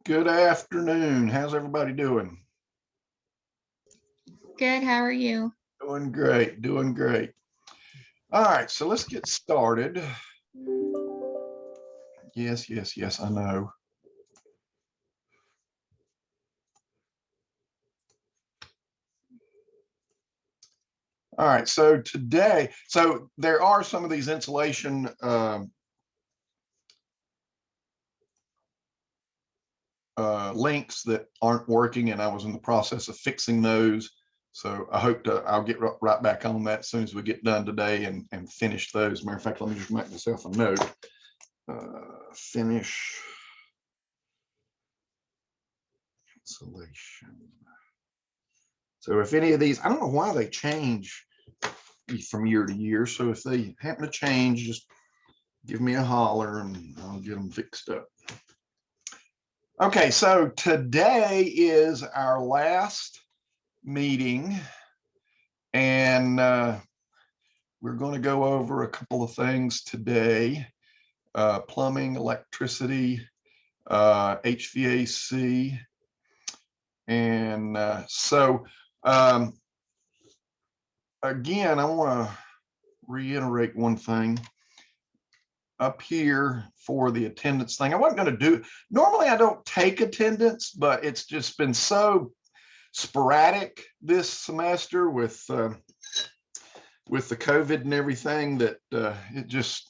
Good afternoon. How's everybody doing? Good, how are you? Doing great, doing great. All right, so let's get started. Yes, I know. All right, so today, there are some of these insulation links that aren't working, and I was in the process of fixing those. So I'll get right back on that as soon as we get done today and finish those. Matter of fact, let me just make myself a note. Finish insulation. So if any of these, I don't know why they change from year to year. So if they happen to change, just give me a holler and I'll get them fixed up. Okay, so today is our last meeting, and we're going to go over a couple of things today. Plumbing, electricity, HVAC. And again, I want to reiterate one thing up here for the attendance thing. I wasn't going to do, normally I don't take attendance, but it's just been so sporadic this semester with the COVID and everything that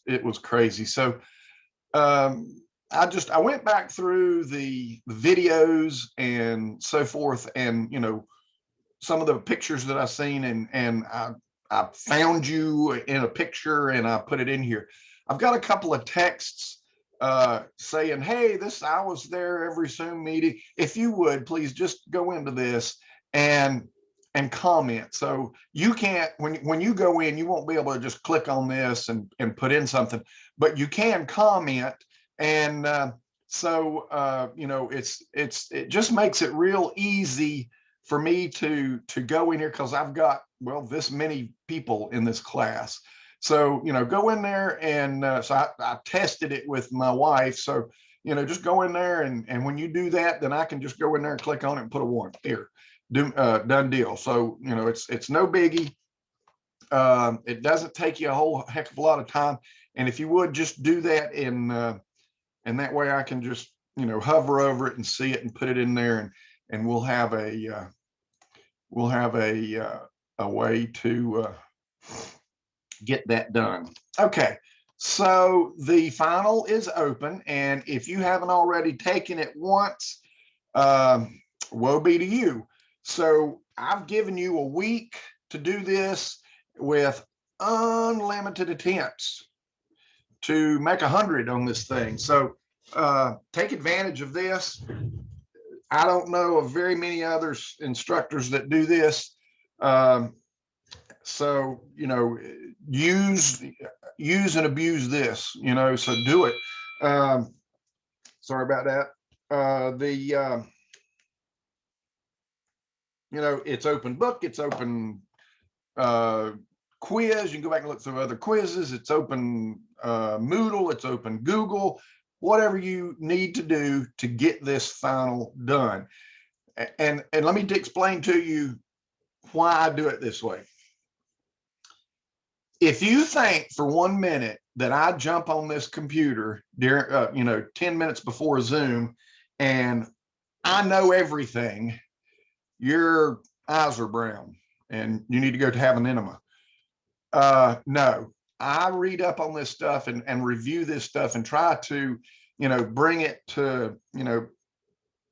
it was crazy. So I went back through the videos and so forth, and some of the pictures that I've seen, and I found you in a picture and I put it in here. I've got a couple of texts saying, hey, I was there every Zoom meeting. If you would please just go into this and comment. So you can't, when you go in, you won't be able to just click on this and put in something, but you can comment. And it just makes it real easy for me to go in here, because I've got, well, this many people in this class. So go in there, and so I tested it with my wife. So just go in there, and when you do that, then I can just go in there and click on it and put a 1 here. Done deal. So it's no biggie. It doesn't take you a whole heck of a lot of time, and if you would just do that, and that way I can just hover over it and see it and put it in there, and we'll have a way to get that done. Okay, so the final is open, and if you haven't already taken it once, woe be to you. So I've given you a week to do this with unlimited attempts to make 100 on this thing. So take advantage of this. I don't know of very many other instructors that do this. So use and abuse this. So do it. Sorry about that. It's open book. It's open quiz. You can go back and look through other quizzes. It's open Moodle. It's open Google. Whatever you need to do to get this final done. And let me explain to you why I do it this way. If you think for 1 minute that I jump on this computer during 10 minutes before Zoom and I know everything, your eyes are brown and you need to go to have an enema. No, I read up on this stuff and review this stuff and try to bring it to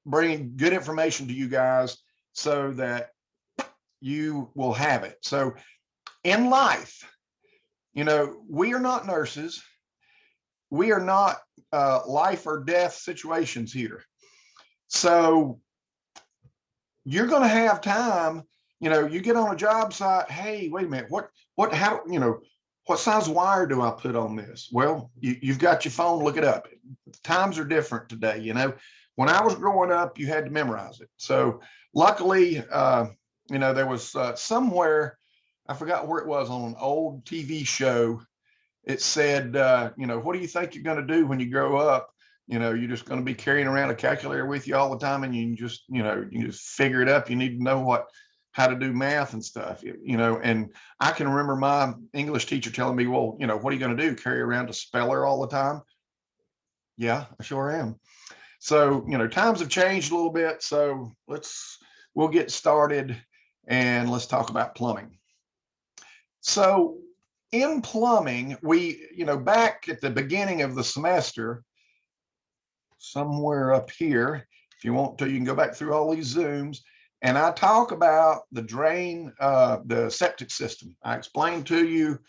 bring good information to you guys so that you will have it. So in life, we are not nurses. We are not life or death situations here. So you're going to have time, you get on a job site. Hey, wait a minute. What size wire do I put on this? Well, you've got your phone, look it up. Times are different today. When I was growing up, you had to memorize it. So luckily, there was somewhere, I forgot where it was, on an old TV show. It said, what do you think you're going to do when you grow up? you're just going to be carrying around a calculator with you all the time, and you can just, you just figure it up. You need to know how to do math and stuff, and I can remember my English teacher telling me, well, what are you going to do? Carry around a speller all the time? Yeah, I sure am. So, times have changed a little bit. So we'll get started and let's talk about plumbing. So in plumbing, we, back at the beginning of the semester, somewhere up here, if you want to, you can go back through all these Zooms, and I talk about the drain, the septic system. I explain to you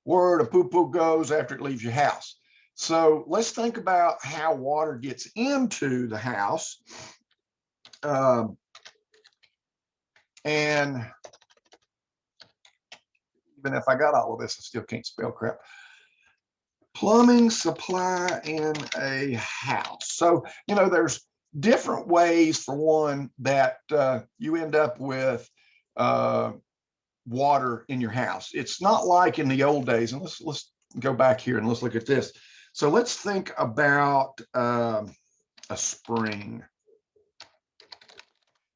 where the poo-poo goes after it leaves your house. So let's think about how water gets into the house. And even if I got all of this, I still can't spell crap. Plumbing supply in a house. So, there's different ways, for one, that you end up with water in your house. It's not like in the old days. And let's go back here and let's look at this. So let's think about a spring.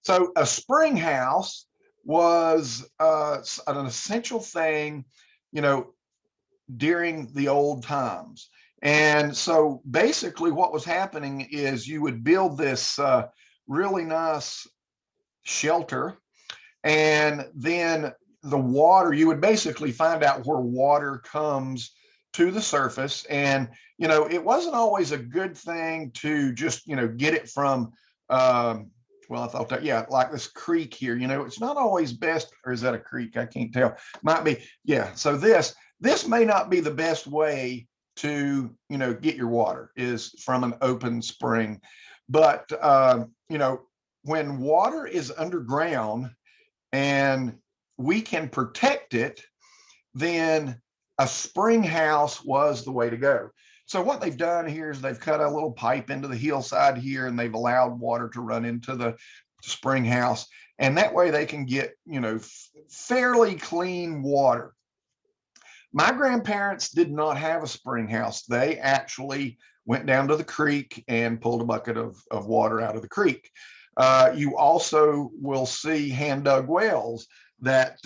So a spring house was an essential thing, during the old times. And so basically what was happening is you would build this really nice shelter, and then the water, you would basically find out where water comes to the surface. And, it wasn't always a good thing to just, get it from, well, I thought that, yeah, like this creek here, it's not always best, or is that a creek? I can't tell. Might be, yeah. So this may not be the best way to, get your water, is from an open spring. But, when water is underground and we can protect it, then a spring house was the way to go. So what they've done here is they've cut a little pipe into the hillside here, and they've allowed water to run into the spring house. And that way they can get, fairly clean water. My grandparents did not have a spring house. They actually went down to the creek and pulled a bucket of water out of the creek. You also will see hand dug wells that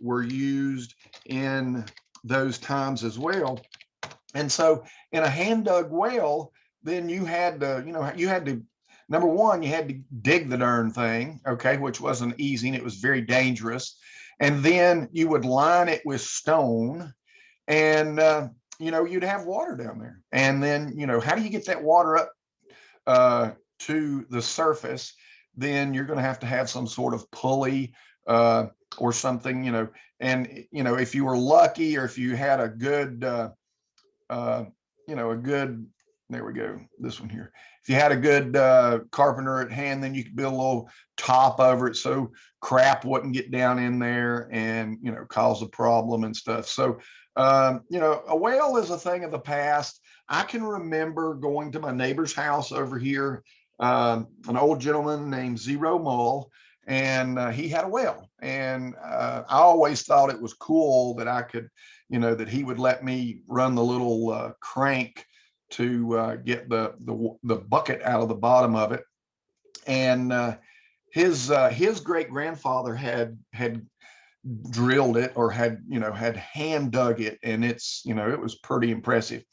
were used in those times as well. And so in a hand dug well, then you had to, number one, you had to dig the darn thing, okay, which wasn't easy, and it was very dangerous. And then you would line it with stone, and you'd have water down there. And then, how do you get that water up to the surface? Then you're going to have some sort of pulley or something, and if you were lucky, or if you had a good there we go, this one here. If you had a good carpenter at hand, then you could build a little top over it so crap wouldn't get down in there and, cause a problem and stuff. So, a well is a thing of the past. I can remember going to my neighbor's house over here, an old gentleman named Zero Mull, and he had a well. And I always thought it was cool that I could, that he would let me run the little crank to get the bucket out of the bottom of it. And his great grandfather had drilled it, or had hand dug it, and it's it was pretty impressive.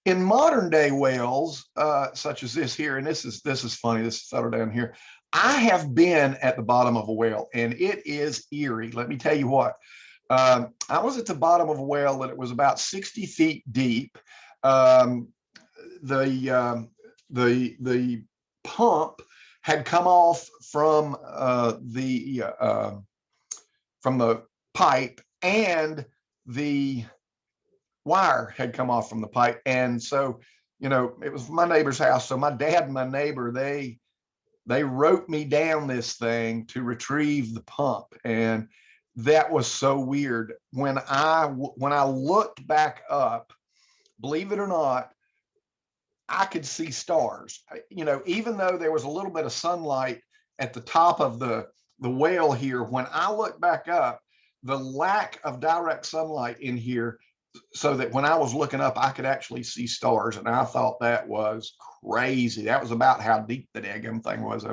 In modern day wells, such as this here, and this is funny, this photo down here, I have been at the bottom of a well, and it is eerie. Let me tell you what. I was at the bottom of a well that it was about 60 feet deep. The pump had come off from the pipe, and the wire had come off from the pipe. And so, it was my neighbor's house. So my dad and my neighbor, they roped me down this thing to retrieve the pump. And that was so weird. When I looked back up, believe it or not, I could see stars. Even though there was a little bit of sunlight at the top of the well here, when I looked back up, the lack of direct sunlight in here so that when I was looking up, I could actually see stars, and I thought that was crazy. That was about how deep the daggum thing was.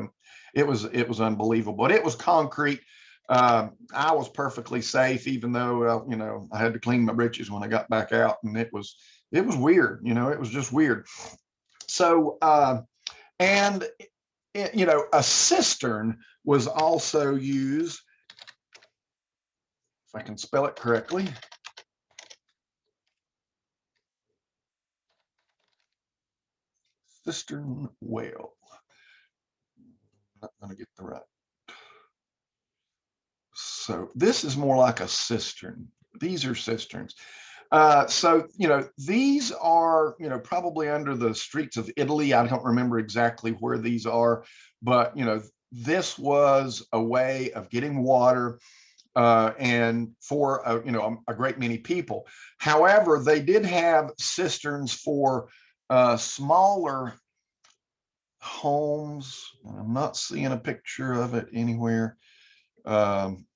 It was unbelievable, but it was concrete. I was perfectly safe, even though you know, I had to clean my britches when I got back out, and it was weird. You know, it was just weird. So and you know, a cistern was also used, if I can spell it correctly. Cistern well. Not going to get the right. So this is more like a cistern. These are cisterns. So, you know, these are, you know, probably under the streets of Italy. I don't remember exactly where these are, but, you know, this was a way of getting water and for, you know, a great many people. However, they did have cisterns for smaller homes. I'm not seeing a picture of it anywhere. Um,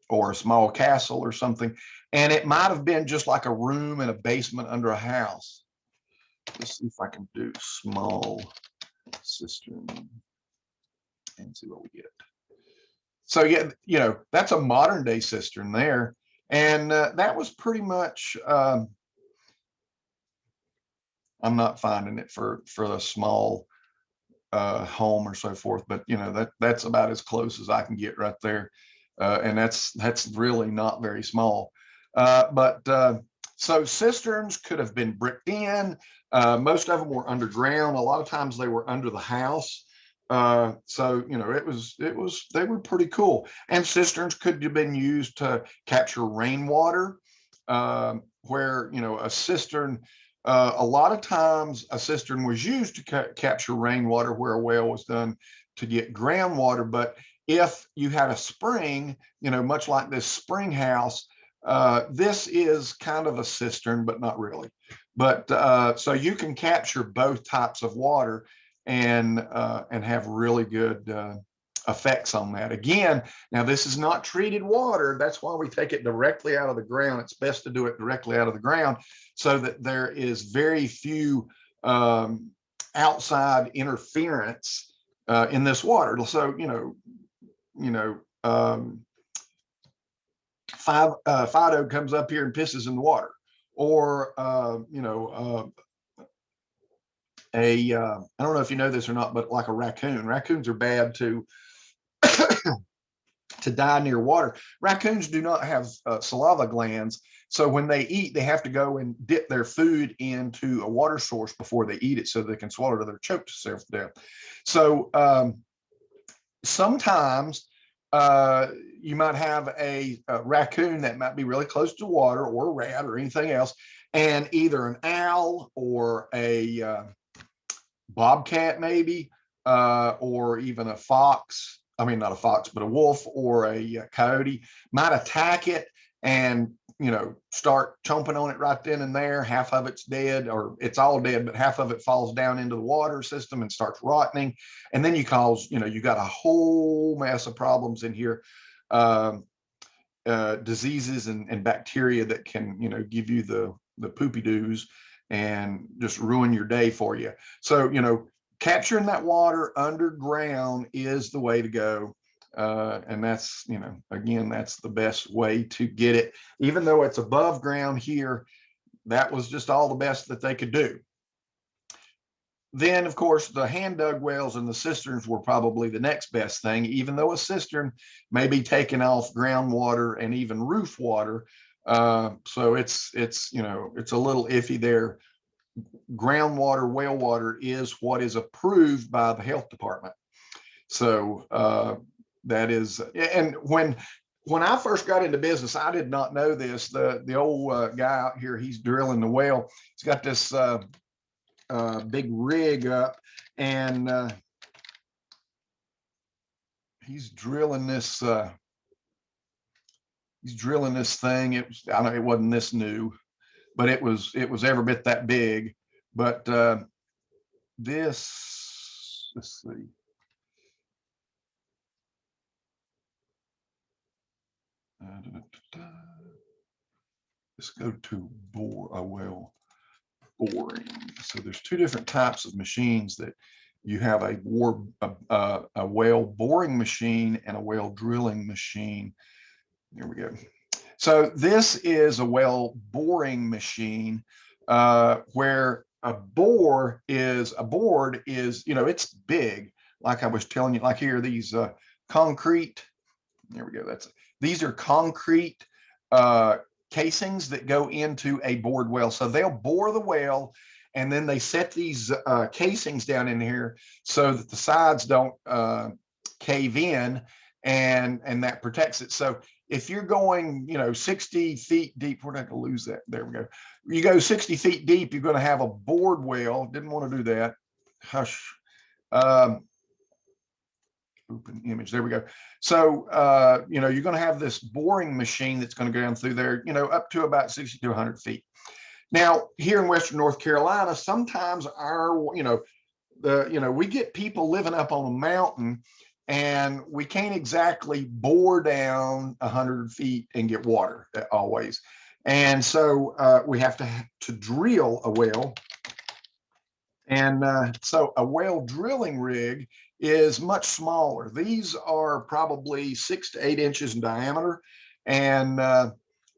or a small castle or something. And it might have been just like a room in a basement under a house. Let's see if I can do small cistern and see what we get. So yeah, you know, that's a modern day cistern there. And that was pretty much, I'm not finding it for a small home or so forth, but you know, that's about as close as I can get right there. And that's really not very small. So cisterns could have been bricked in. Most of them were underground. A lot of times they were under the house. So you know, they were pretty cool. And cisterns could have been used to capture rainwater, where you know, a cistern, a lot of times a cistern was used to capture rainwater where a well was done to get groundwater. But if you had a spring, you know, much like this spring house, this is kind of a cistern, but not really. But so you can capture both types of water and have really good effects on that. Again, now this is not treated water. That's why we take it directly out of the ground. It's best to do it directly out of the ground so that there is very few outside interference in this water. So, Fido comes up here and pisses in the water, or I don't know if you know this or not, but like a raccoon. Raccoons are bad to die near water. Raccoons do not have saliva glands, so when they eat, they have to go and dip their food into a water source before they eat it, so they can swallow it or they're choked to death. So sometimes you might have a raccoon that might be really close to water, or a rat, or anything else, and either an owl or a bobcat maybe, or even a fox, I mean, not a fox, but a wolf or a coyote might attack it and, you know, start chomping on it right then and there. Half of it's dead, or it's all dead, but half of it falls down into the water system and starts rotting. And then you got a whole mess of problems in here. Diseases and bacteria that can, you know, give you the poopy doos and just ruin your day for you. So, you know, capturing that water underground is the way to go. And that's, you know, again, that's the best way to get it. Even though it's above ground here, that was just all the best that they could do. Then, of course, the hand dug wells and the cisterns were probably the next best thing, even though a cistern may be taking off groundwater and even roof water. So it's you know, it's a little iffy there. Groundwater, well water is what is approved by the health department. So that is, and when I first got into business, I did not know this. The old guy out here, he's drilling the well. He's got this big rig up, and he's drilling this. He's drilling this thing. I know it wasn't this new, but it was every bit that big. But this, let's see. let's go to a well boring. So there's two different types of machines that you have: a well boring machine and a well drilling machine. There we go. So this is a well boring machine, where a board is, it's big. Like I was telling you, like here, these concrete, there we go. These are concrete casings that go into a bored well. So they'll bore the well, and then they set these casings down in here so that the sides don't cave in, and that protects it. So if you're going, 60 feet deep, we're not going to lose that. There we go. You go 60 feet deep, you're going to have a bored well. Didn't want to do that. Hush. Open image. There we go. So, you're going to have this boring machine that's going to go down through there, up to about 60 to 100 feet. Now, here in Western North Carolina, sometimes we get people living up on a mountain, and we can't exactly bore down 100 feet and get water always. And so we have to drill a well. And so a well drilling rig is much smaller. These are probably 6 to 8 inches in diameter, and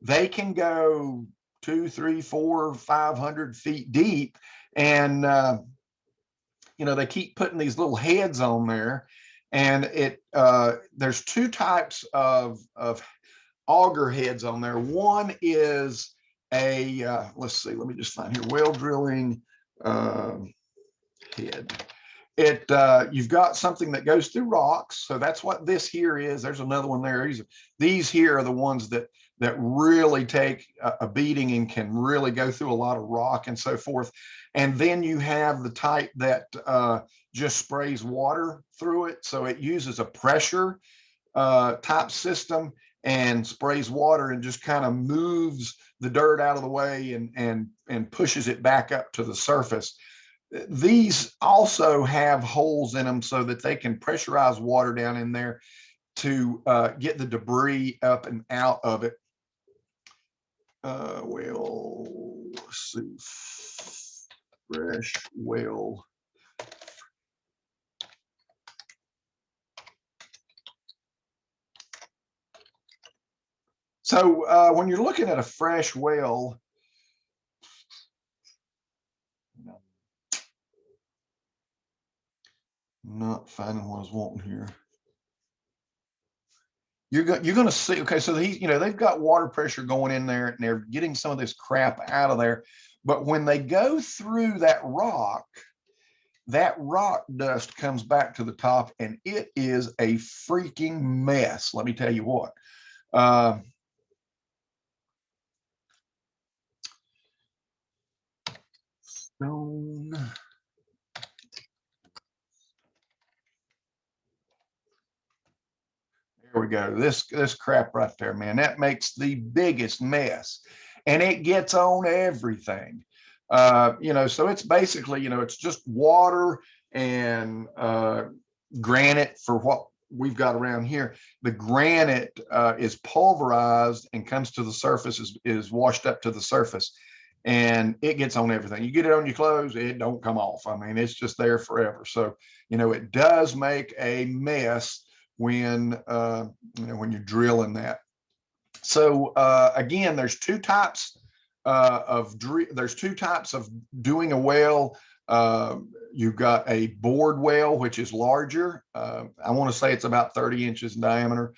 they can go 2, 3, 4, 500 feet deep. And they keep putting these little heads on there, and there's two types of auger heads on there. One is let's see, let me just find here, well drilling head. You've got something that goes through rocks, so that's what this here is. There's another one there. These here are the ones that really take a beating and can really go through a lot of rock and so forth. And then you have the type that just sprays water through it, so it uses a pressure type system and sprays water and just kind of moves the dirt out of the way and pushes it back up to the surface. These also have holes in them so that they can pressurize water down in there to get the debris up and out of it. Let's see, fresh well. So when you're looking at a fresh well, not finding what I was wanting here. You're going to see, okay, so they've got water pressure going in there, and they're getting some of this crap out of there. But when they go through that rock dust comes back to the top, and it is a freaking mess. Let me tell you what. Stone. There we go. This crap right there, man, that makes the biggest mess, and it gets on everything. So it's basically, it's just water and granite for what we've got around here. The granite is pulverized and comes to the surface, is washed up to the surface, and it gets on everything. You get it on your clothes, it don't come off. I mean, it's just there forever. So, it does make a mess when you're drilling that. So again, there's two types of doing a well. You've got a bored well, which is larger. I want to say it's about 30 inches in diameter.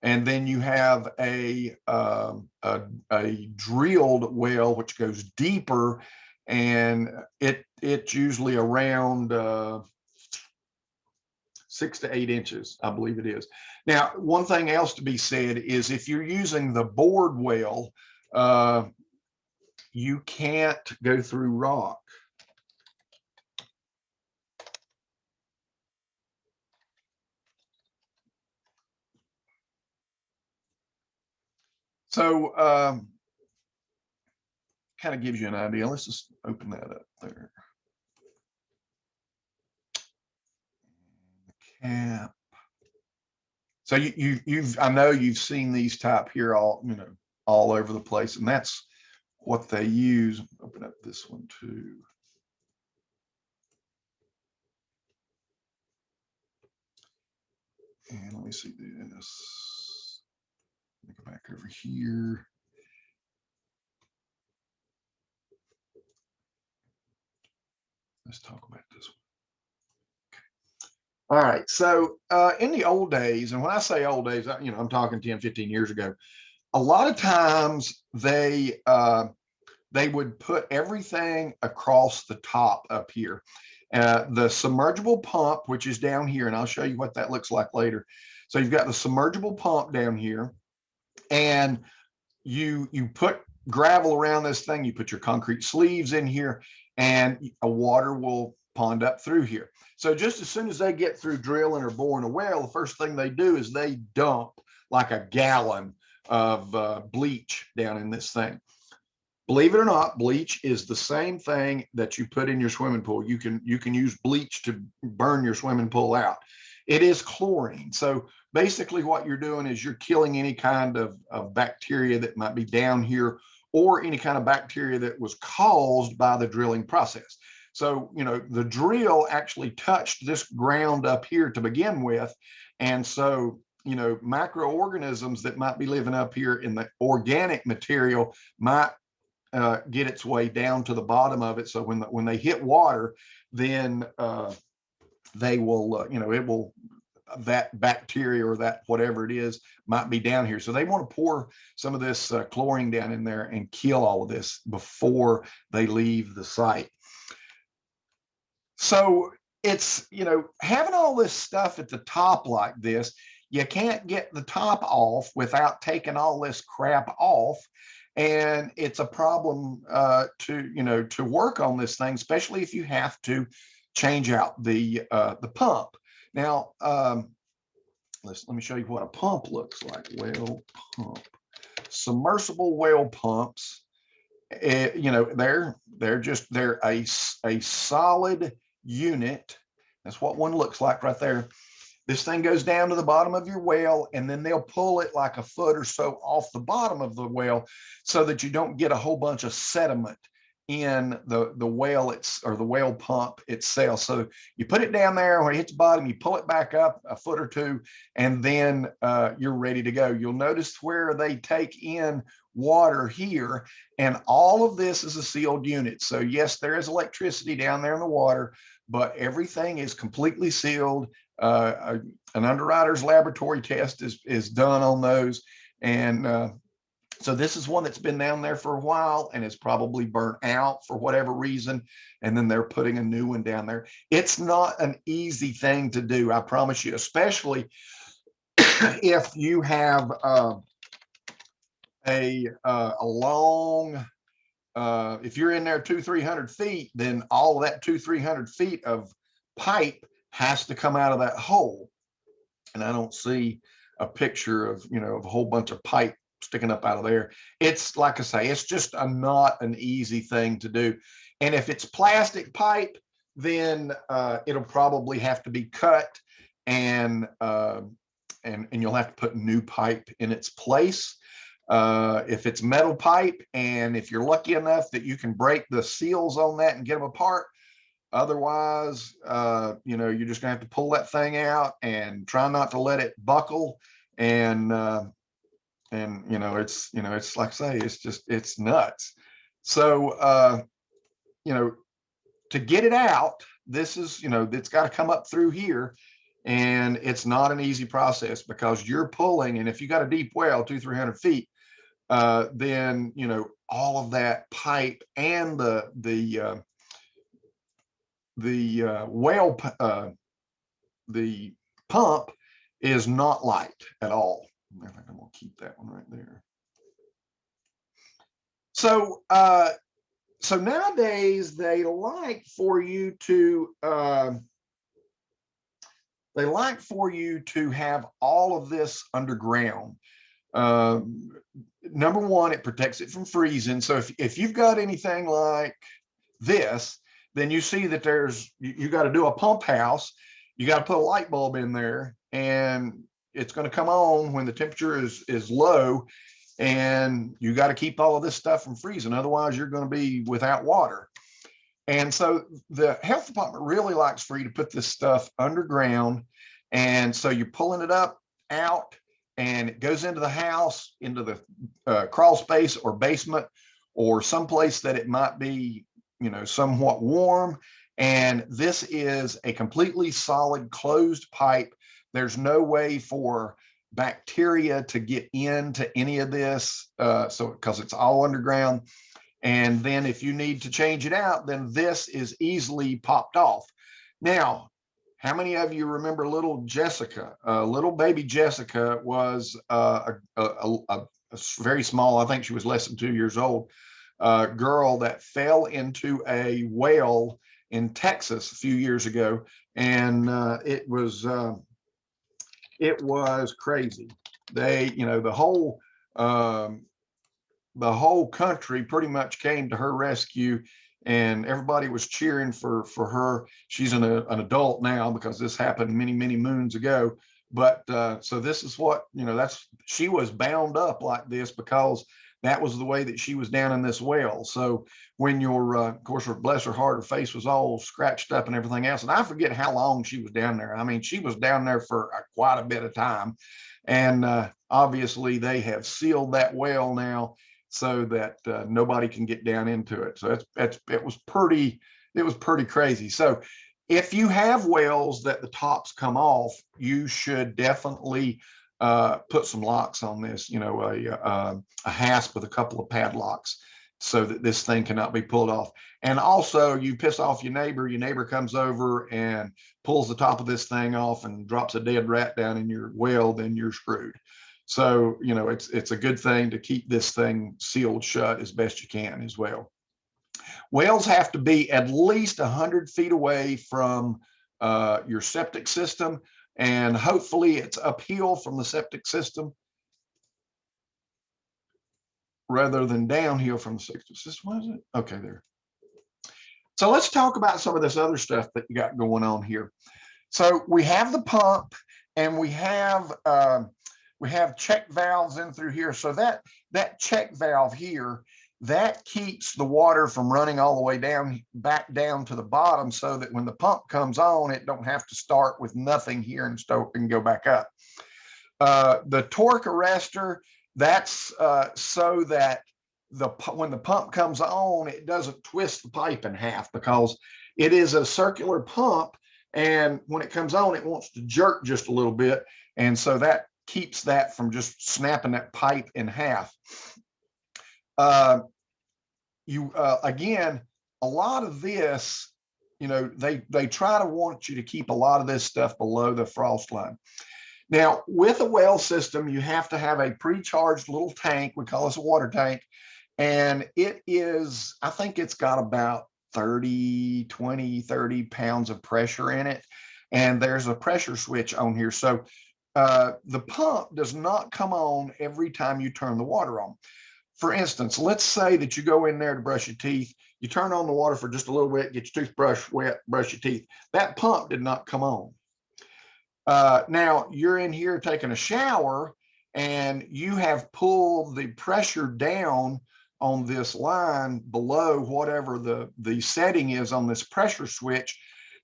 And then you have a drilled well, which goes deeper, and it's usually around 6 to 8 inches, I believe it is. Now, one thing else to be said is if you're using the bored well, you can't go through rock. So kind of gives you an idea. Let's just open that up there. Cap. So I know you've seen these type here all over the place, and that's what they use. Open up this one too. And let me see this. Let me go back over here. Let's talk about this one. All right. So in the old days, and when I say old days, I'm talking 10, 15 years ago, a lot of times they would put everything across the top up here. The submergible pump, which is down here, and I'll show you what that looks like later. So you've got the submergible pump down here, and you put gravel around this thing, you put your concrete sleeves in here, and a water will pond up through here. So just as soon as they get through drilling or boring a well, the first thing they do is they dump like a gallon of bleach down in this thing. Believe it or not, bleach is the same thing that you put in your swimming pool. You can use bleach to burn your swimming pool out. It is chlorine. So basically what you're doing is you're killing any kind of bacteria that might be down here, or any kind of bacteria that was caused by the drilling process. So, the drill actually touched this ground up here to begin with. And so, microorganisms that might be living up here in the organic material might get its way down to the bottom of it. So when they hit water, then they will, it will, that bacteria or that whatever it is might be down here. So they want to pour some of this chlorine down in there and kill all of this before they leave the site. So it's, having all this stuff at the top like this, you can't get the top off without taking all this crap off. And it's a problem to work on this thing, especially if you have to change out the pump. Now, let me show you what a pump looks like. Well pump, submersible well pumps. They're a solid unit. That's what one looks like right there. This thing goes down to the bottom of your well, and then they'll pull it like a foot or so off the bottom of the well so that you don't get a whole bunch of sediment in the well or the well pump itself. So you put it down there, when it hits the bottom, you pull it back up a foot or two, and then you're ready to go. You'll notice where they take in water here, and all of this is a sealed unit. So yes, there is electricity down there in the water, but everything is completely sealed. An underwriter's laboratory test is done on those. And so this is one that's been down there for a while and is probably burnt out for whatever reason. And then they're putting a new one down there. It's not an easy thing to do, I promise you, especially if you have a long, if you're in there 200-300 feet, then all of that 200-300 feet of pipe has to come out of that hole. And I don't see a picture of, of a whole bunch of pipe sticking up out of there. It's like I say, it's just not an easy thing to do. And if it's plastic pipe, then it'll probably have to be cut, and you'll have to put new pipe in its place. If it's metal pipe, and if you're lucky enough that you can break the seals on that and get them apart, otherwise, you're just gonna have to pull that thing out and try not to let it buckle. And it's like I say, it's nuts. So, to get it out, this is, it's got to come up through here. And it's not an easy process because you're pulling, and if you got a deep well, 200-300 feet, then, all of that pipe and the pump is not light at all. I think I'm gonna keep that one right there. So so nowadays they like for you to have all of this underground. Number one, it protects it from freezing. So if you've got anything like this, then you see that you got to do a pump house. You got to put a light bulb in there, and it's going to come on when the temperature is low. and you got to keep all of this stuff from freezing. Otherwise, you're going to be without water. And so the health department really likes for you to put this stuff underground. And so you're pulling it up out, and it goes into the house, into the crawl space or basement, or someplace that it might be, somewhat warm. And this is a completely solid closed pipe. There's no way for bacteria to get into any of this, because it's all underground. And then if you need to change it out, then this is easily popped off. Now, how many of you remember little Jessica? Little baby Jessica was a very small, I think she was less than 2 years old, girl that fell into a well in Texas a few years ago. And it was crazy. They, the whole country pretty much came to her rescue, and everybody was cheering for her. She's an adult now, because this happened many moons ago. But so this is what, she was bound up like this because that was the way that she was down in this well. So when of course, bless her heart, her face was all scratched up and everything else. And I forget how long she was down there. I mean, she was down there for quite a bit of time. And obviously they have sealed that well now, so that nobody can get down into it. So it was pretty crazy. So if you have wells that the tops come off, you should definitely put some locks on this, a hasp with a couple of padlocks, so that this thing cannot be pulled off. And also, you piss off your neighbor comes over and pulls the top of this thing off and drops a dead rat down in your well, then you're screwed. So, it's a good thing to keep this thing sealed shut as best you can as well. Wells have to be at least 100 feet away from your septic system, and hopefully it's uphill from the septic system rather than downhill from the septic system. What is it? Okay, there. So let's talk about some of this other stuff that you got going on here. So we have the pump, and we have check valves in through here. So that check valve here, that keeps the water from running all the way back down to the bottom, so that when the pump comes on, it don't have to start with nothing here and go back up. The torque arrestor, that's so that when the pump comes on, it doesn't twist the pipe in half, because it is a circular pump, and when it comes on, it wants to jerk just a little bit, and so that keeps that from just snapping that pipe in half. Again, a lot of this, they try to want you to keep a lot of this stuff below the frost line. Now, with a well system, you have to have a pre-charged little tank. We call this a water tank. And it is, I think it's got about 30 pounds of pressure in it. And there's a pressure switch on here. So the pump does not come on every time you turn the water on. For instance, let's say that you go in there to brush your teeth, you turn on the water for just a little bit, get your toothbrush wet, brush your teeth. That pump did not come on. Now you're in here taking a shower, and you have pulled the pressure down on this line below whatever the setting is on this pressure switch.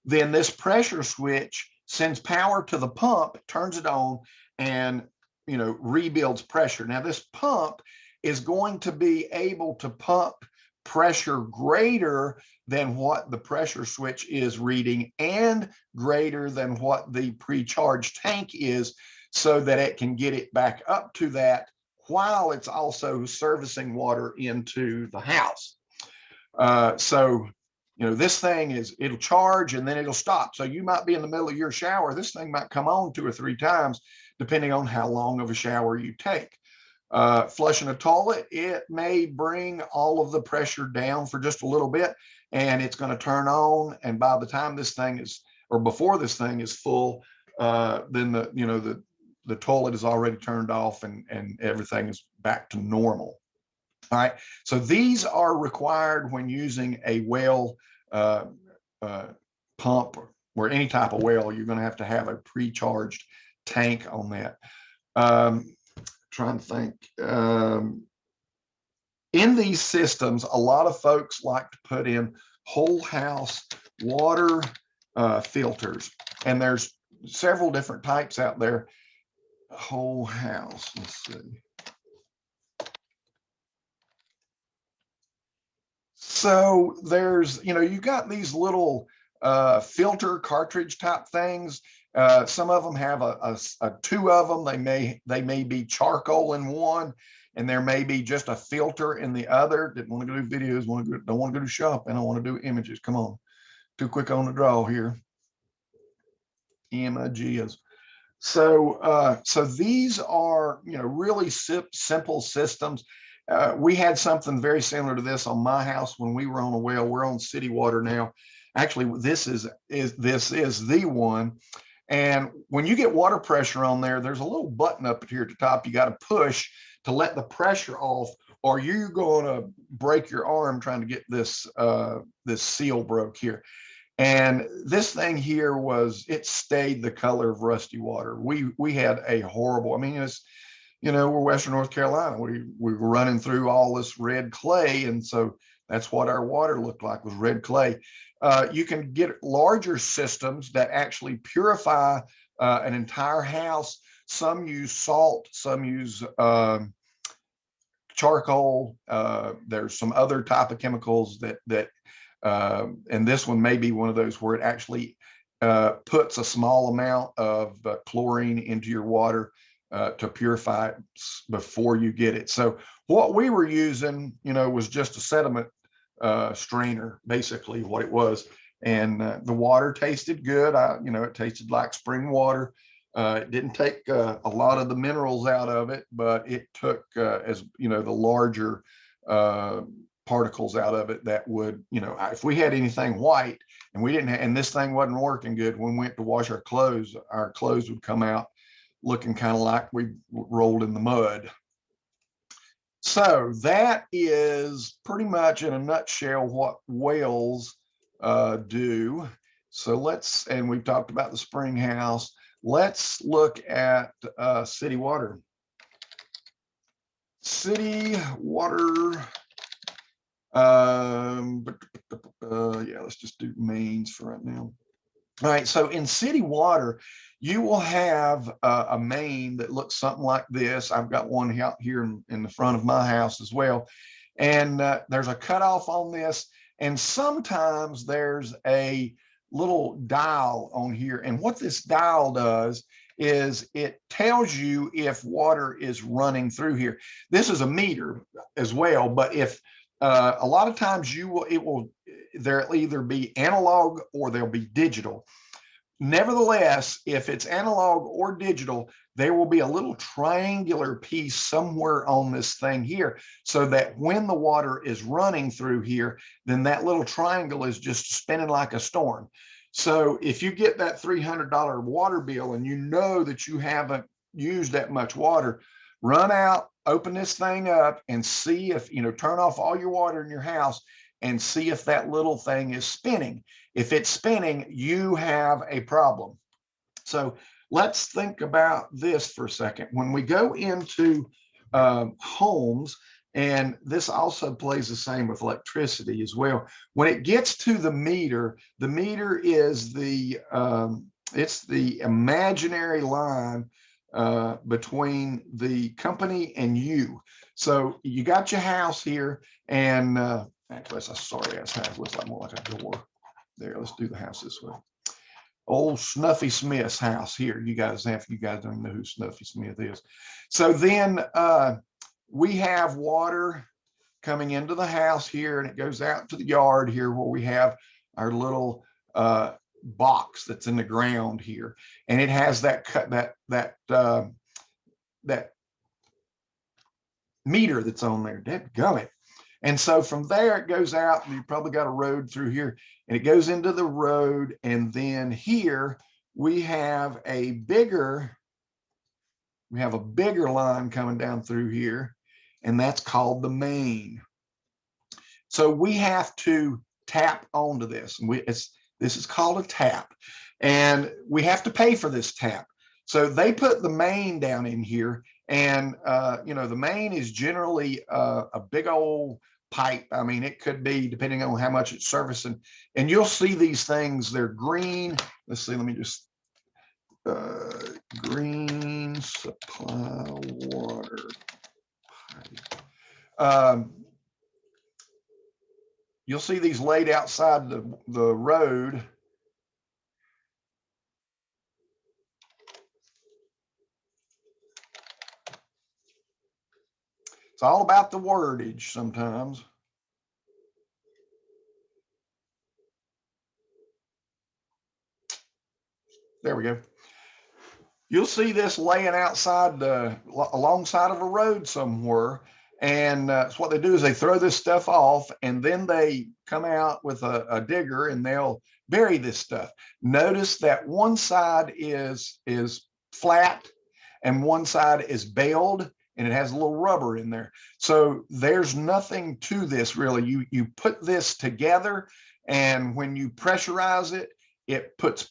Then this pressure switch sends power to the pump, turns it on, and rebuilds pressure. Now this pump is going to be able to pump pressure greater than what the pressure switch is reading, and greater than what the pre-charged tank is, so that it can get it back up to that, while it's also servicing water into the house. So this thing it'll charge and then it'll stop. So you might be in the middle of your shower, this thing might come on 2 or 3 times, depending on how long of a shower you take. Flushing a toilet, it may bring all of the pressure down for just a little bit, and it's going to turn on. And by the time this thing is, or before this thing is full, then the toilet is already turned off, and everything is back to normal. All right. So these are required when using a well pump, or any type of well. You're going to have a pre-charged tank on that. trying to think. In these systems, a lot of folks like to put in whole house water filters, and there's several different types out there. Whole house, let's see. So there's, you got these little filter cartridge type things. Some of them have two of them. They may be charcoal in one, and there may be just a filter in the other. Didn't want to go do videos. Don't want to go do shopping. I want to do images. Come on, too quick on the draw here. Images. So these are, really simple systems. We had something very similar to this on my house when we were on a well. We're on city water now. Actually, this is the one. And when you get water pressure on there, there's a little button up here at the top you got to push to let the pressure off, or you're going to break your arm trying to get this this seal broke here. And this thing here it stayed the color of rusty water. We had a horrible, I mean, it's, we're Western North Carolina. We were running through all this red clay. And so that's what our water looked like, was red clay. You can get larger systems that actually purify an entire house. Some use salt, some use charcoal. There's some other type of chemicals that and this one may be one of those where it actually puts a small amount of chlorine into your water to purify it before you get it. So what we were using, was just a sediment strainer, basically what it was. And the water tasted good. It tasted like spring water. It didn't take a lot of the minerals out of it, but it took, the larger particles out of it that would, if we had anything white and we didn't have, and this thing wasn't working good, when we went to wash our clothes would come out looking kind of like we rolled in the mud. So that is pretty much in a nutshell what wells do. So and we've talked about the spring house. Let's look at city water. City water. Yeah, let's just do mains for right now. All right, so in city water, you will have a main that looks something like this. I've got one out here in the front of my house as well. And there's a cutoff on this. And sometimes there's a little dial on here. And what this dial does is it tells you if water is running through here. This is a meter as well, but if a lot of times there'll either be analog or there'll be digital. Nevertheless, if it's analog or digital, there will be a little triangular piece somewhere on this thing here, so that when the water is running through here, then that little triangle is just spinning like a storm. So if you get that $300 water bill and you know that you haven't used that much water, run out, open this thing up and see if, turn off all your water in your house and see if that little thing is spinning. If it's spinning, you have a problem. So let's think about this for a second. When we go into homes, and this also plays the same with electricity as well. When it gets to the meter is it's the imaginary line between the company and you. So you got your house here, and actually that's a sorry ass house. Looks like more like a door. There, let's do the house this way. Old Snuffy Smith's house here. You guys don't know who Snuffy Smith is. So then we have water coming into the house here, and it goes out to the yard here where we have our little box that's in the ground here, and it has that meter that's on there. Dadgummit. And so from there it goes out, and you probably got a road through here, and it goes into the road, and then here we have a bigger line coming down through here, and that's called the main. So we have to tap onto this, and this is called a tap, and we have to pay for this tap. So they put the main down in here, And, you know, the main is generally a big old pipe. I mean, it could be depending on how much it's servicing. And you'll see these things, they're green. Let's see, let me just, green supply water pipe. You'll see these laid outside the road. It's all about the wordage sometimes. There we go. You'll see this laying outside alongside of a road somewhere. And so what they do is they throw this stuff off, and then they come out with a digger and they'll bury this stuff. Notice that one side is flat and one side is bailed, and it has a little rubber in there. So there's nothing to this really. You put this together, and when you pressurize it, it puts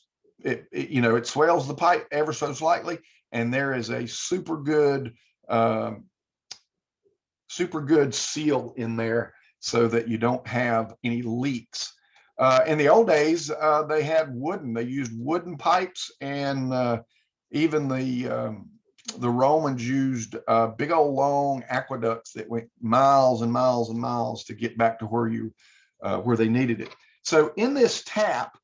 you know, it swells the pipe ever so slightly, and there is a super good seal in there so that you don't have any leaks. In the old days, they used wooden pipes, and even the Romans used big old long aqueducts that went miles and miles and miles to get back to where they needed it. So in this tap,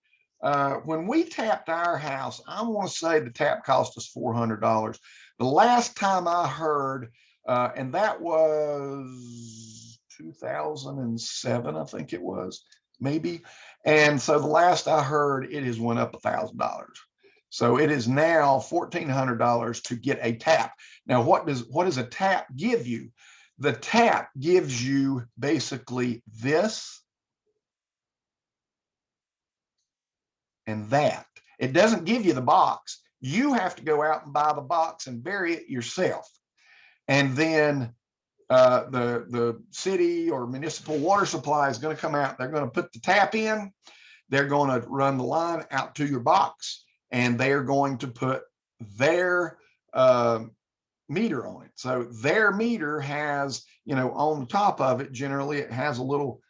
when we tapped our house, I want to say the tap cost us $400. The last time I heard, and that was 2007, I think it was, maybe. And so the last I heard, it has went up $1,000. So it is now $1,400 to get a tap. Now, what does a tap give you? The tap gives you basically this and that. It doesn't give you the box. You have to go out and buy the box and bury it yourself. And then the city or municipal water supply is going to come out. They're going to put the tap in. They're going to run the line out to your box, and they're going to put their meter on it. So their meter has, you know, on the top of it, generally it has a little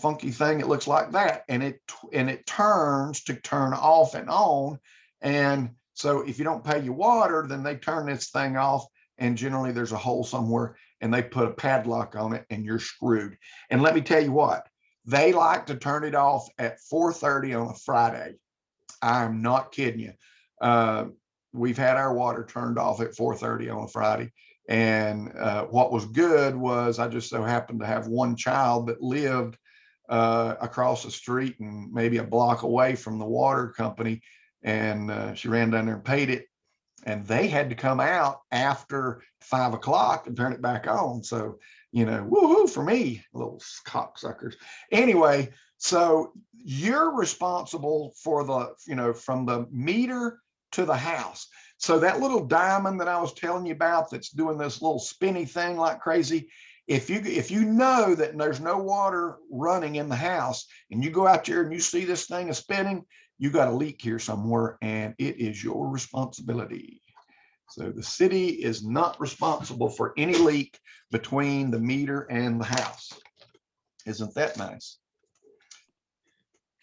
funky thing. It looks like that, and it turns to turn off and on. And so if you don't pay your water, then they turn this thing off, and generally there's a hole somewhere, and they put a padlock on it, and you're screwed. And let me tell you what, they like to turn it off at 4:30 on a Friday. I'm not kidding you. We've had our water turned off at 4:30 on a Friday. And what was good was I just so happened to have one child that lived across the street and maybe a block away from the water company. And she ran down there and paid it. And they had to come out after 5 o'clock and turn it back on. So, you know, woohoo for me, little cocksuckers. Anyway, so you're responsible for the, you know, from the meter to the house. So that little diamond that I was telling you about that's doing this little spinny thing like crazy, if you know that there's no water running in the house, and you go out there and you see this thing is spinning, you got a leak here somewhere, and it is your responsibility. So the city is not responsible for any leak between the meter and the house. Isn't that nice?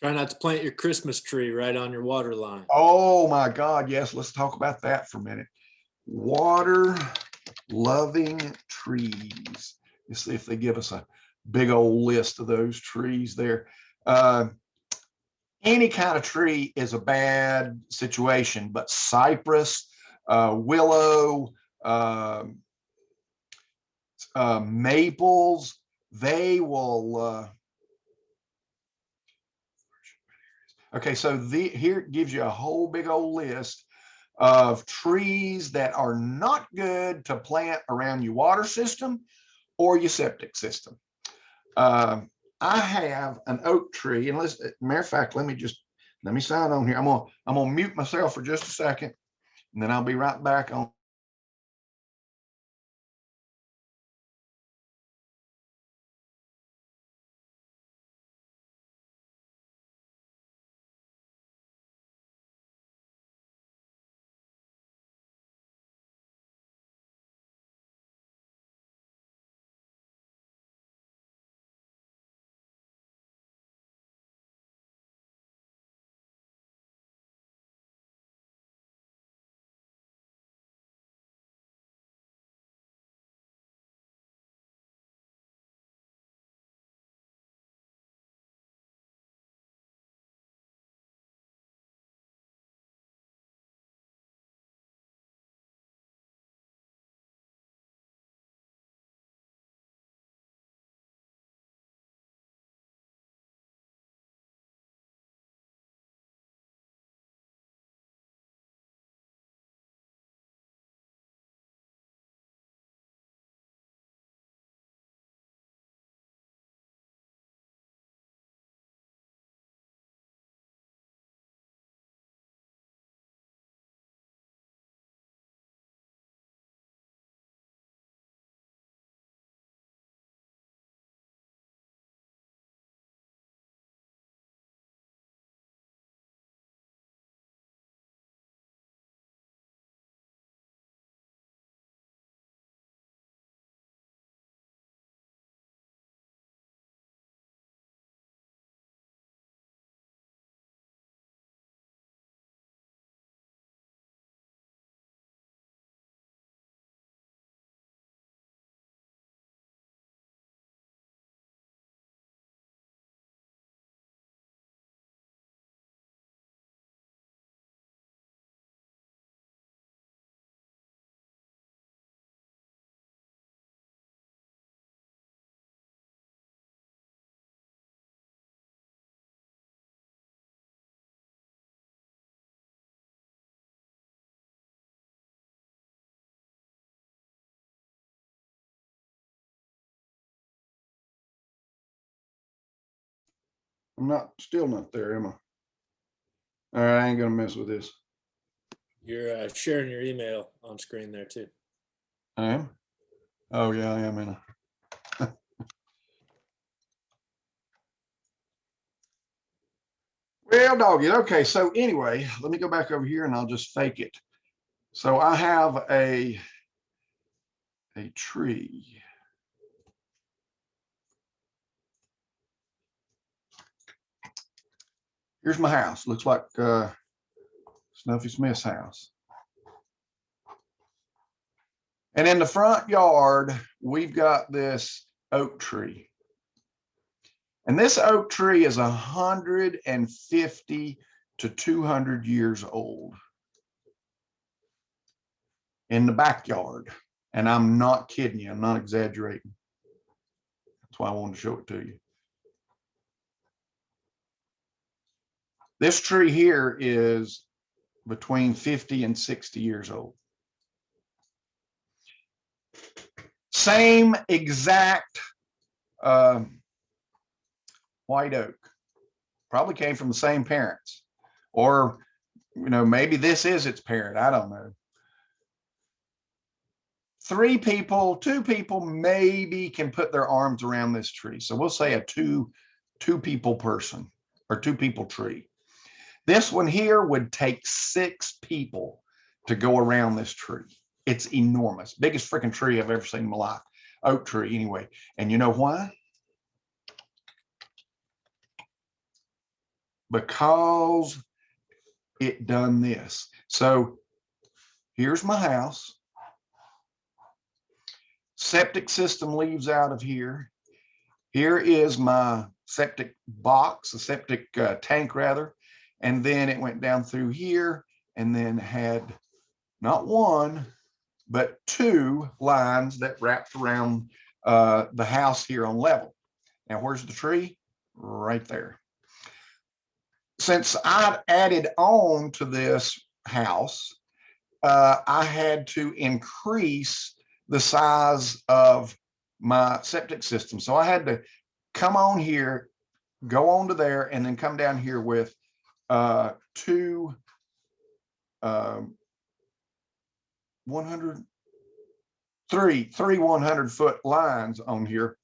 Try not to plant your Christmas tree right on your water line. Oh my God, yes, let's talk about that for a minute. Water loving trees. Let's see if they give us a big old list of those trees there. Any kind of tree is a bad situation, but cypress, willow, maples, they will. Okay, so here it gives you a whole big old list of trees that are not good to plant around your water system or your septic system. I have an oak tree, and matter of fact, let me sign on here. I'm gonna mute myself for just a second, and then I'll be right back on. Still not there, am I? All right, I ain't gonna mess with this. You're sharing your email on screen there too. I am? Oh yeah, I am in a. Well, doggy. Okay, so anyway, let me go back over here and I'll just fake it. So I have a tree. Here's my house. Looks like Snuffy Smith's house. And in the front yard, we've got this oak tree. And this oak tree is 150 to 200 years old in the backyard. And I'm not kidding you. I'm not exaggerating. That's why I wanted to show it to you. This tree here is between 50 and 60 years old. Same exact white oak. Probably came from the same parents. Or, you know, maybe this is its parent. I don't know. 2 people maybe can put their arms around this tree. So we'll say a two people person or 2 people tree. This one here would take 6 people to go around this tree. It's enormous. Biggest freaking tree I've ever seen in my life. Oak tree anyway. And you know why? Because it done this. So here's my house. Septic system leaves out of here. Here is my septic box, the septic tank rather. And then it went down through here and then had not 1, but 2 lines that wrapped around the house here on level. Now, where's the tree? Right there. Since I've added on to this house, I had to increase the size of my septic system. So I had to come on here, go on to there, and then come down here with 2 three 100-foot lines on here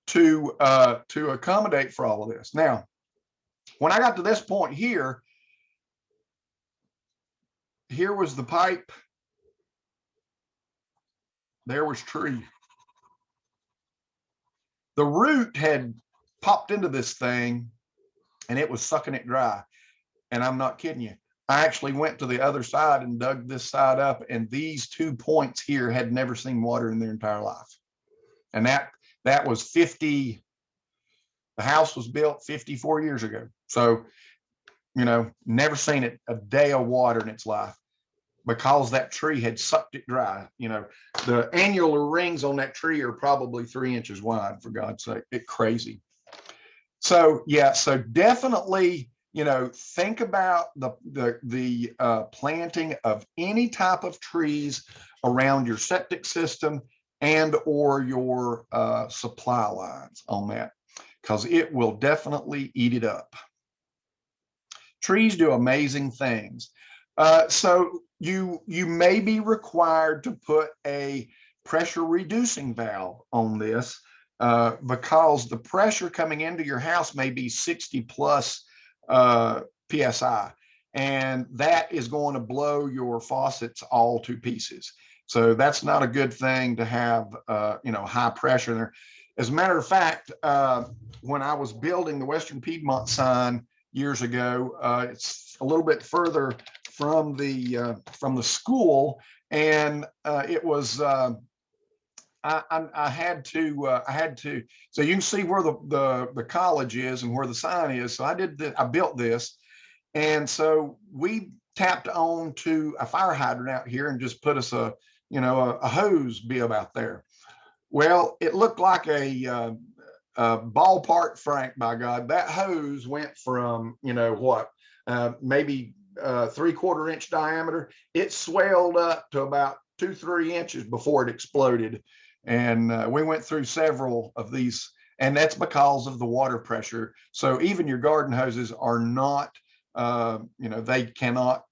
to accommodate for all of this. Now, when I got to this point here, here was the pipe. There was tree. The root had popped into this thing and it was sucking it dry. And I'm not kidding you. I actually went to the other side and dug this side up, and these 2 points here had never seen water in their entire life. And that was 50. The house was built 54 years ago. So, you know, never seen it a day of water in its life because that tree had sucked it dry. You know, the annular rings on that tree are probably 3 inches wide, for God's sake. It's crazy. So, yeah, so definitely, you know, think about the planting of any type of trees around your septic system and or your supply lines on that, because it will definitely eat it up. Trees do amazing things. So you may be required to put a pressure reducing valve on this because the pressure coming into your house may be 60 plus PSI, and that is going to blow your faucets all to pieces. So that's not a good thing to have, you know, high pressure there. As a matter of fact, when I was building the Western Piedmont sign years ago, it's a little bit further from the school, and it was I had to, so you can see where the college is and where the sign is. So I built this, and so we tapped on to a fire hydrant out here and just put us a hose bib out there. Well, it looked like a ballpark Frank, by God. That hose went from, you know what, maybe 3/4 inch diameter. It swelled up to about 2-3 inches before it exploded. And we went through several of these And that's because of the water pressure. So even your garden hoses are not, they cannot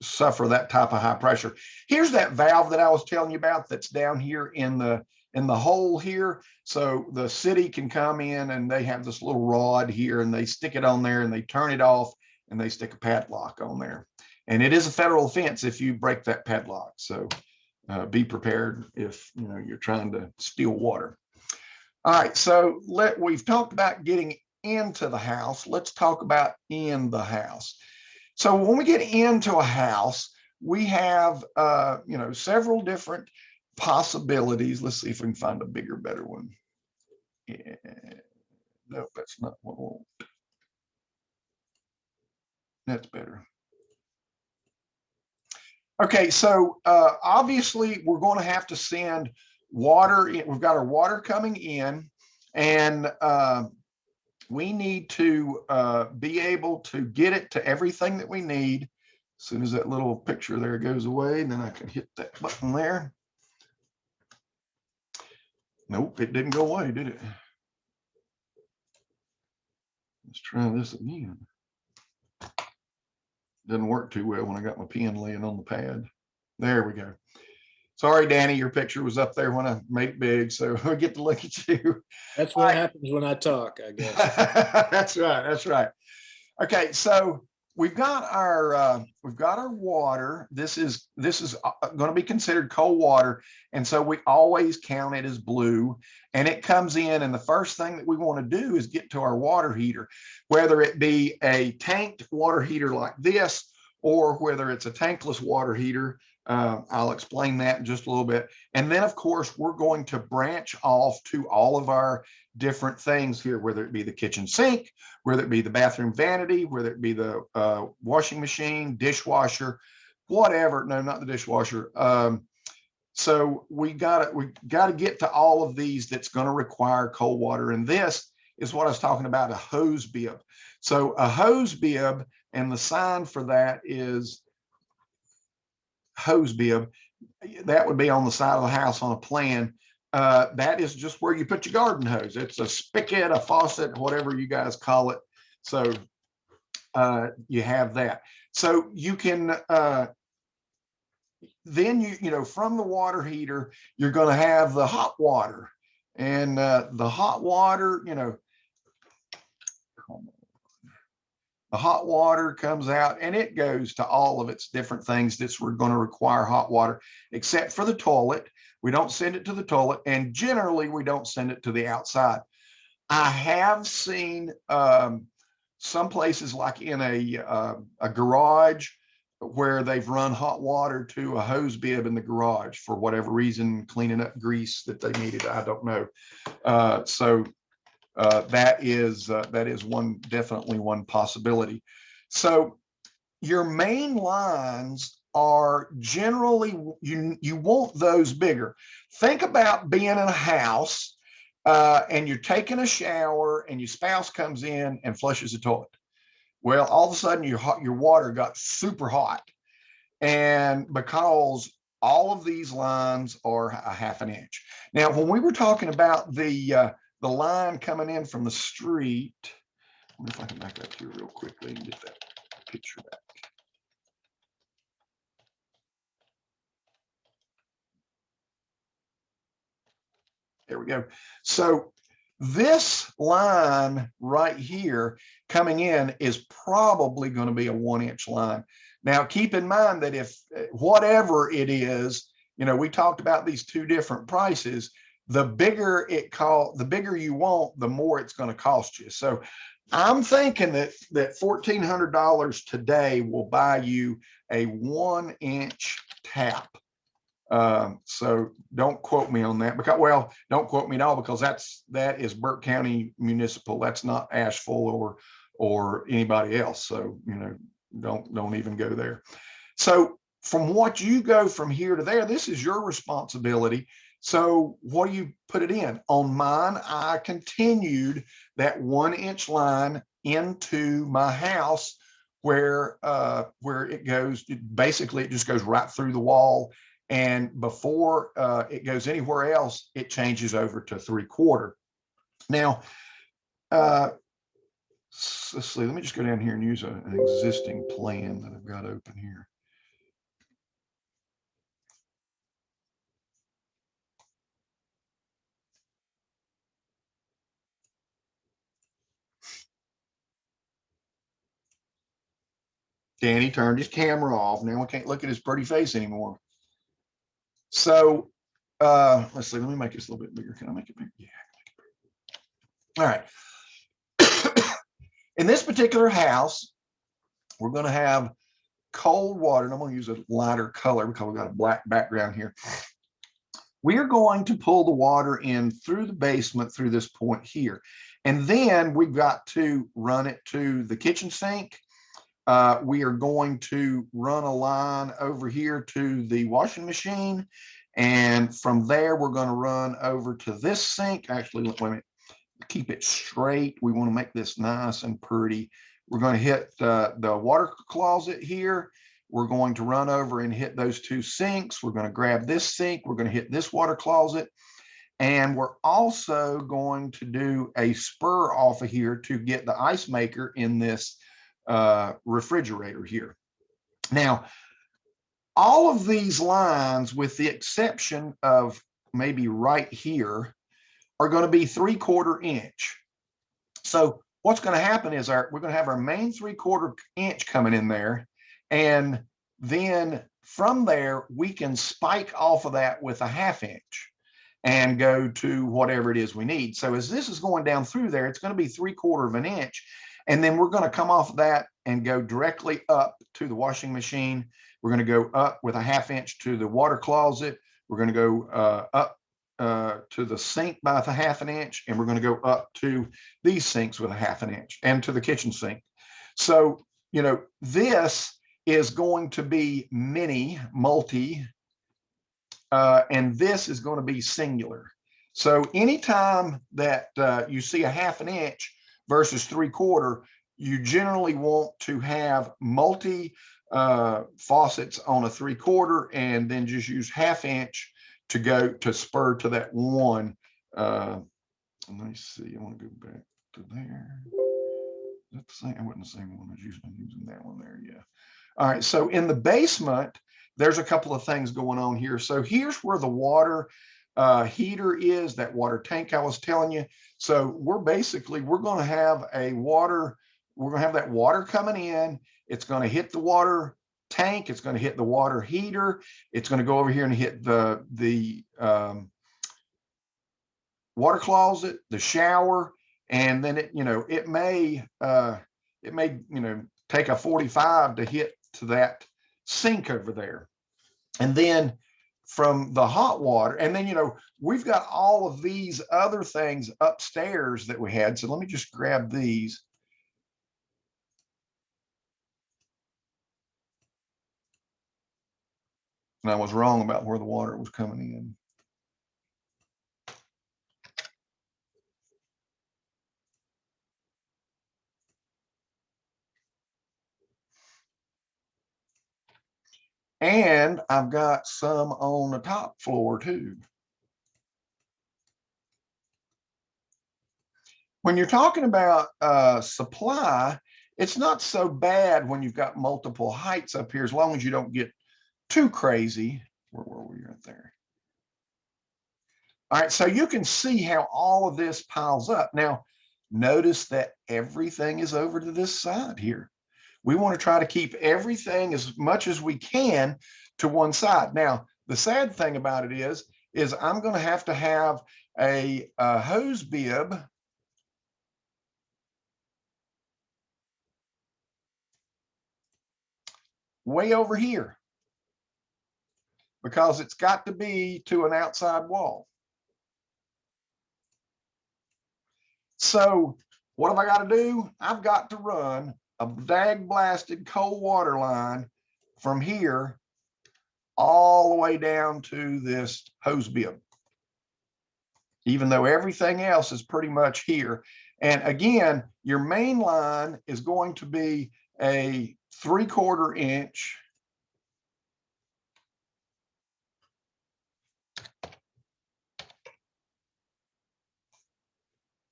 suffer that type of high pressure. Here's that valve that I was telling you about that's down here in the hole here. So the city can come in and they have this little rod here and they stick it on there and they turn it off and they stick a padlock on there. And it is a federal offense if you break that padlock. So be prepared if you're trying to steal water. All right, so we've talked about getting into the house. Let's talk about in the house. So when we get into a house, we have several different possibilities. Let's see if we can find a bigger, better one. Yeah. No, that's not what I want. That's better. Okay, so obviously we're going to have to send water in. We've got our water coming in, and we need to be able to get it to everything that we need. As soon as that little picture there goes away, and then I can hit that button there. Nope, it didn't go away, did it? Let's try this again. Doesn't work too well when I got my pen laying on the pad. There we go. Sorry, Danny, your picture was up there when I made it big, so we get to look at you. That's what happens when I talk, I guess. That's right. That's right. Okay, so we've got our water. This is going to be considered cold water, and so we always count it as blue. And it comes in, and the first thing that we want to do is get to our water heater, whether it be a tanked water heater like this, or whether it's a tankless water heater. I'll explain that in just a little bit. And then, of course, we're going to branch off to all of our different things here, whether it be the kitchen sink, whether it be the bathroom vanity, whether it be the washing machine, dishwasher, whatever. No, not the dishwasher. So we got to get to all of these that's going to require cold water. And this is what I was talking about, a hose bib. So a hose bib, and the sign for that is hose bib. That would be on the side of the house on a plan. That is just where you put your garden hose. It's a spigot, a faucet, whatever you guys call it. So you have that. So you can then from the water heater, you're going to have the hot water, and the hot water, the hot water comes out and it goes to all of its different things that's we're going to require hot water, except for the toilet. We don't send it to the toilet, and generally we don't send it to the outside. I have seen some places like in a garage where they've run hot water to a hose bib in the garage for whatever reason, cleaning up grease that they needed. I don't know. That is definitely one possibility. So your main lines are generally, you want those bigger. Think about being in a house and you're taking a shower and your spouse comes in and flushes the toilet. Well, all of a sudden your water got super hot, and because all of these lines are a half an inch. Now, when we were talking about the line coming in from the street, I wonder if I can back up here real quickly and get that picture back. There we go. So this line right here coming in is probably going to be a 1-inch line. Now, keep in mind that if whatever it is, we talked about these two different prices. The bigger you want, the more it's going to cost you. So I'm thinking that $1,400 today will buy you a 1-inch tap. So don't quote me on that, because, don't quote me at all, because that is Burke County Municipal. That's not Asheville or anybody else. So, don't even go there. So from what you go from here to there, this is your responsibility. So what do you put it in? On mine, I continued that 1-inch line into my house where it goes. Basically, it just goes right through the wall. And before it goes anywhere else, it changes over to 3/4. Now, let's see, let me just go down here and use an existing plan that I've got open here. Danny turned his camera off. Now we can't look at his pretty face anymore. So let's see, let me make this a little bit bigger. Can I make it bigger? Yeah. All right. In this particular house, we're going to have cold water, and I'm going to use a lighter color because we've got a black background here. We are going to pull the water in through the basement through this point here. And then we've got to run it to the kitchen sink. We are going to run a line over here to the washing machine. And from there, we're going to run over to this sink. Actually, wait a minute. Keep it straight. We want to make this nice and pretty. We're going to hit the water closet here. We're going to run over and hit those two sinks. We're going to grab this sink. We're going to hit this water closet. And we're also going to do a spur off of here to get the ice maker in this refrigerator here. Now, all of these lines, with the exception of maybe right here, are going to be 3/4 inch. So what's going to happen is we're going to have our main 3/4 inch coming in there. And then from there, we can spike off of that with a 1/2 inch and go to whatever it is we need. So as this is going down through there, it's going to be 3/4 inch. And then we're going to come off of that and go directly up to the washing machine. We're going to go up with a 1/2 inch to the water closet. We're going to go up to the sink by the 1/2 inch, and we're going to go up to these sinks with a 1/2 inch and to the kitchen sink. So, you know, this is going to be multi, and this is going to be singular. So anytime that you see a 1/2 inch versus 3/4, you generally want to have multi faucets on a 3/4 and then just use 1/2 inch to go to spur to that one. Let me see, I want to go back to there. That's the same, I wasn't the same one as using that one there. Yeah. All right. So in the basement, there's a couple of things going on here. So here's where the water heater is, that water tank I was telling you. So we're going to have that water coming in. It's going to hit the water tank. It's going to hit the water heater. It's going to go over here and hit the water closet, the shower, and then it may take a 45 to hit to that sink over there. And then from the hot water, and then we've got all of these other things upstairs that we had. So let me just grab these. And I was wrong about where the water was coming in. And I've got some on the top floor too. When you're talking about supply, it's not so bad when you've got multiple heights up here, as long as you don't get too crazy. Where were we right there? All right, so you can see how all of this piles up. Now, notice that everything is over to this side here. We want to try to keep everything as much as we can to one side. Now, the sad thing about it is I'm going to have a hose bib way over here because it's got to be to an outside wall. So what have I got to do? I've got to run a dag blasted cold water line from here all the way down to this hose bib, even though everything else is pretty much here. And again, your main line is going to be a 3/4 inch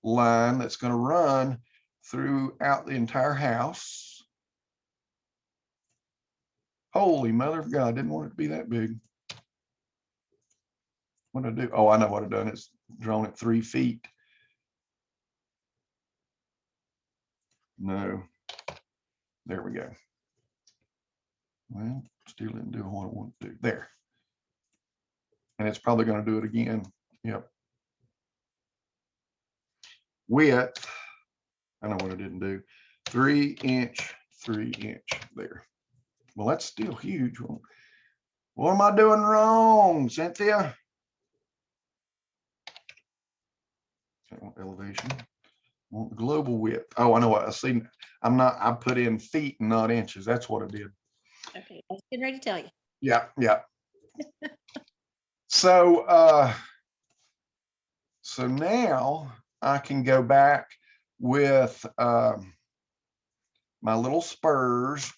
line that's going to run throughout the entire house. Holy mother of God, didn't want it to be that big. What did I do? Oh, I know what I've done. It's drawn it 3 feet. No, there we go. Well, still didn't do what I want to do there. And it's probably going to do it again. Yep. Width, I know what I didn't do. 3 inch, 3 inch there. Well, that's still huge. What am I doing wrong, Cynthia? Elevation. Want global width. Oh, I know what I see. I put in feet and not inches. That's what I did. Okay, I was getting ready to tell you. Yeah, yeah. So now I can go back with my little spurs,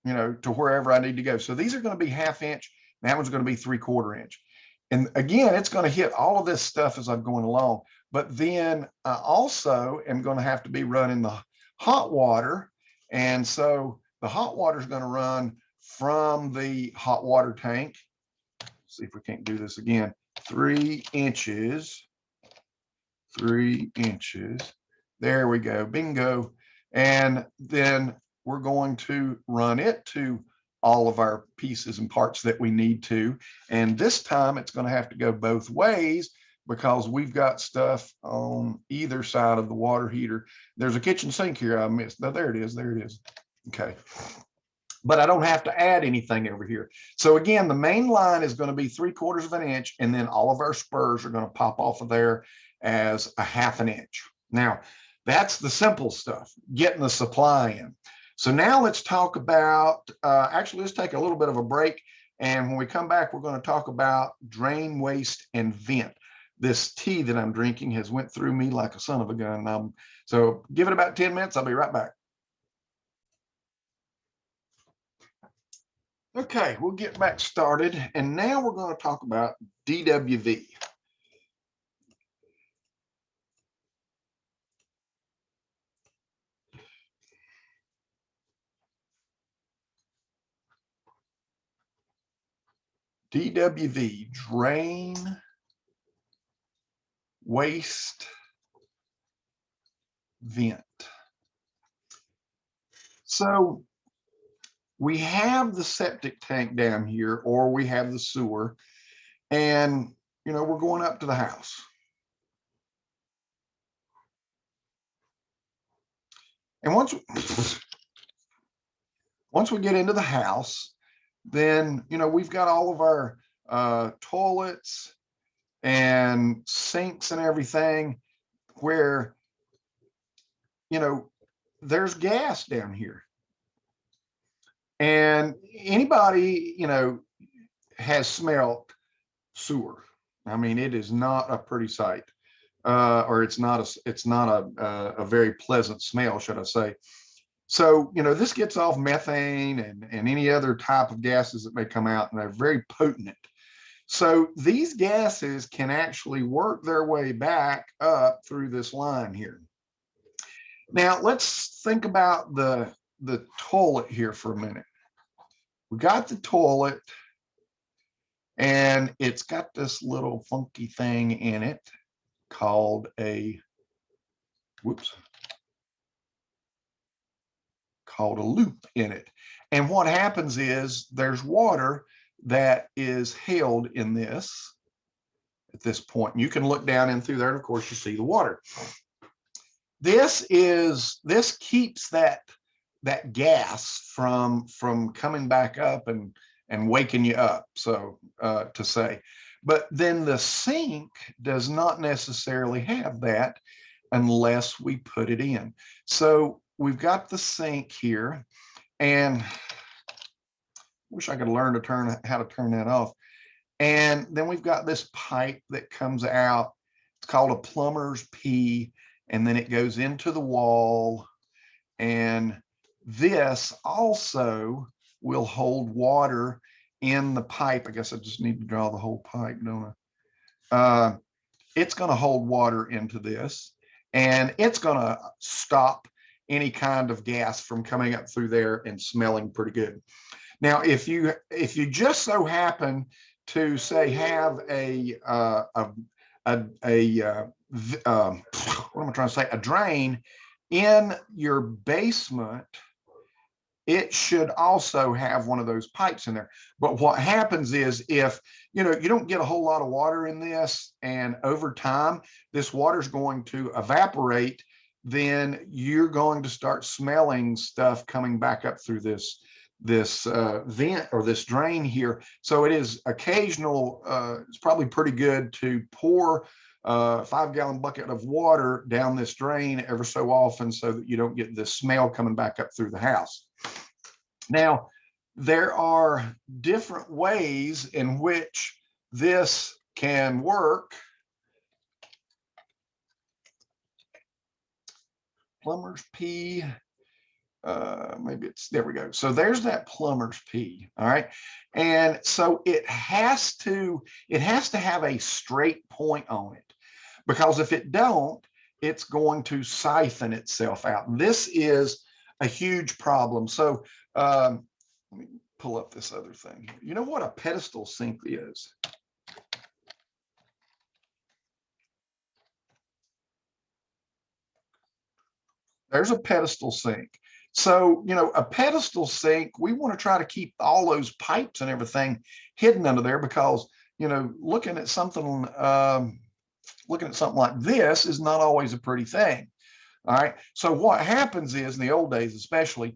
you know, to wherever I need to go. So these are going to be 1/2 inch. That one's going to be 3/4 inch. And again, it's going to hit all of this stuff as I'm going along. But then I also am going to have to be running the hot water. And so the hot water is going to run from the hot water tank. Let's see if we can't do this again. 3 inches. 3 inches. There we go. Bingo. And then we're going to run it to all of our pieces and parts that we need to. And this time it's going to have to go both ways because we've got stuff on either side of the water heater. There's a kitchen sink here I missed. No, there it is. There it is. Okay. But I don't have to add anything over here. So again, the main line is going to be 3/4 inch, and then all of our spurs are going to pop off of there as a 1/2 inch. Now, that's the simple stuff, getting the supply in. So now let's talk about, actually, let's take a little bit of a break. And when we come back, we're going to talk about drain, waste, and vent. This tea that I'm drinking has went through me like a son of a gun. So give it about 10 minutes. I'll be right back. Okay, we'll get back started. And now we're going to talk about DWV. DWV, drain, waste, vent. So we have the septic tank down here, or we have the sewer, and you know, we're going up to the house. And once we get into the house, then you know, we've got all of our toilets and sinks and everything where, you know, there's gas down here. And anybody, you know, has smelt sewer. I mean, it is not a pretty sight, or it's not a very pleasant smell, should I say. So, you know, this gets off methane and any other type of gases that may come out, and they're very potent. So these gases can actually work their way back up through this line here. Now, let's think about the toilet here for a minute. We got the toilet, and it's got this little funky thing in it called a, called a loop in it. And what happens is there's water that is held in this at this point. And you can look down in through there, and of course you see the water. This keeps that gas from coming back up and waking you up, so to say. But then the sink does not necessarily have that unless we put it in. So we've got the sink here, and wish I could learn how to turn that off. And then we've got this pipe that comes out. It's called a plumber's P, and then it goes into the wall. And this also will hold water in the pipe. I guess I just need to draw the whole pipe, don't I? It's going to hold water into this. and it's going to stop any kind of gas from coming up through there and smelling pretty good. Now, if you just so happen to say have what am I trying to say? A drain in your basement, it should also have one of those pipes in there. But what happens is if you don't get a whole lot of water in this, and over time this water is going to evaporate, then you're going to start smelling stuff coming back up through this vent or this drain here. So it is occasional. It's probably pretty good to pour a 5-gallon bucket of water down this drain ever so often so that you don't get this smell coming back up through the house. Now, there are different ways in which this can work. Plumber's P. Maybe it's, there we go. So there's that plumber's P. All right. And so it has to have a straight point on it, because if it don't, it's going to siphon itself out. And this is a huge problem. So let me pull up this other thing. You know what a pedestal sink is? There's a pedestal sink. So, a pedestal sink, we want to try to keep all those pipes and everything hidden under there, because, looking at something like this is not always a pretty thing. All right. So what happens is, in the old days especially,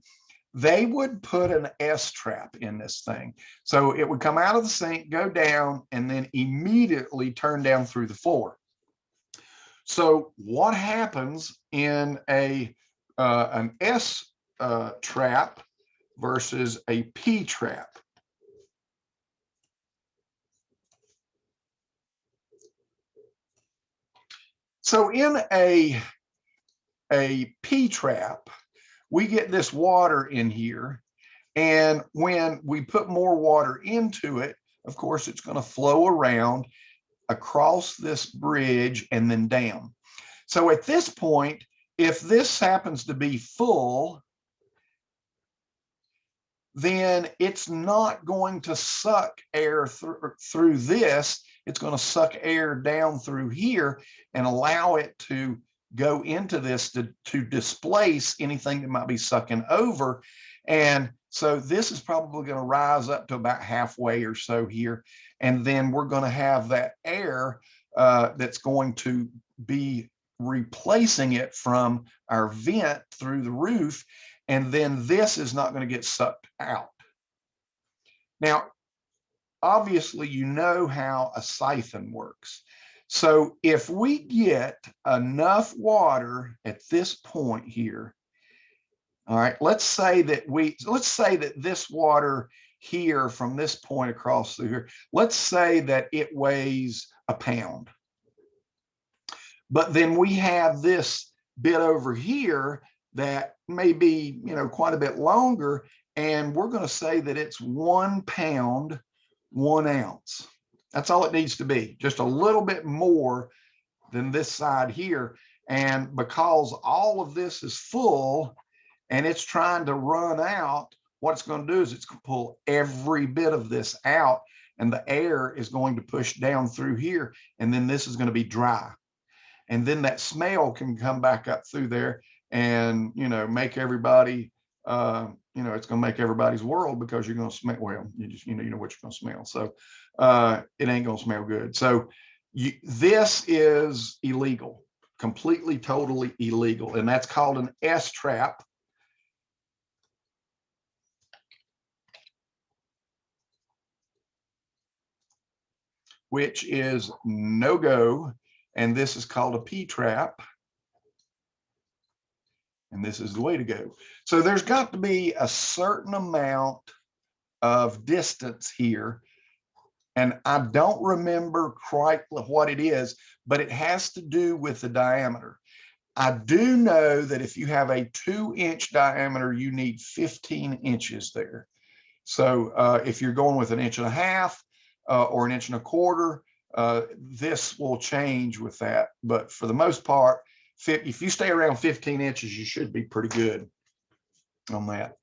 they would put an S-trap in this thing. So it would come out of the sink, go down, and then immediately turn down through the floor. So what happens in an S trap versus a P trap? So in a P trap, we get this water in here, and when we put more water into it, of course, it's going to flow around across this bridge and then down. So at this point, if this happens to be full, then it's not going to suck air through this. It's going to suck air down through here and allow it to go into this to displace anything that might be sucking over. And so this is probably going to rise up to about halfway or so here. And then we're going to have that air that's going to be replacing it from our vent through the roof. And then this is not going to get sucked out. Now, obviously, you know how a siphon works. So if we get enough water at this point here, all right, let's say that this water here from this point across through here, let's say that it weighs a pound. But then we have this bit over here that may be, quite a bit longer, and we're going to say that it's 1 pound, 1 ounce. That's all it needs to be, just a little bit more than this side here. And because all of this is full and it's trying to run out, what it's going to do is it's going to pull every bit of this out, and the air is going to push down through here, and then this is going to be dry. And then that smell can come back up through there and, make everybody, it's going to make everybody's world, because you're going to smell, well, you know what you're going to smell. So it ain't going to smell good. So this is illegal, completely, totally illegal. And that's called an S trap. Which is no go. And this is called a P trap. And this is the way to go. So there's got to be a certain amount of distance here. And I don't remember quite what it is, but it has to do with the diameter. I do know that if you have a 2-inch diameter, you need 15 inches there. So if you're going with 1.5 inches or 1.25 inches, this will change with that. But for the most part, if you stay around 15 inches, you should be pretty good on that.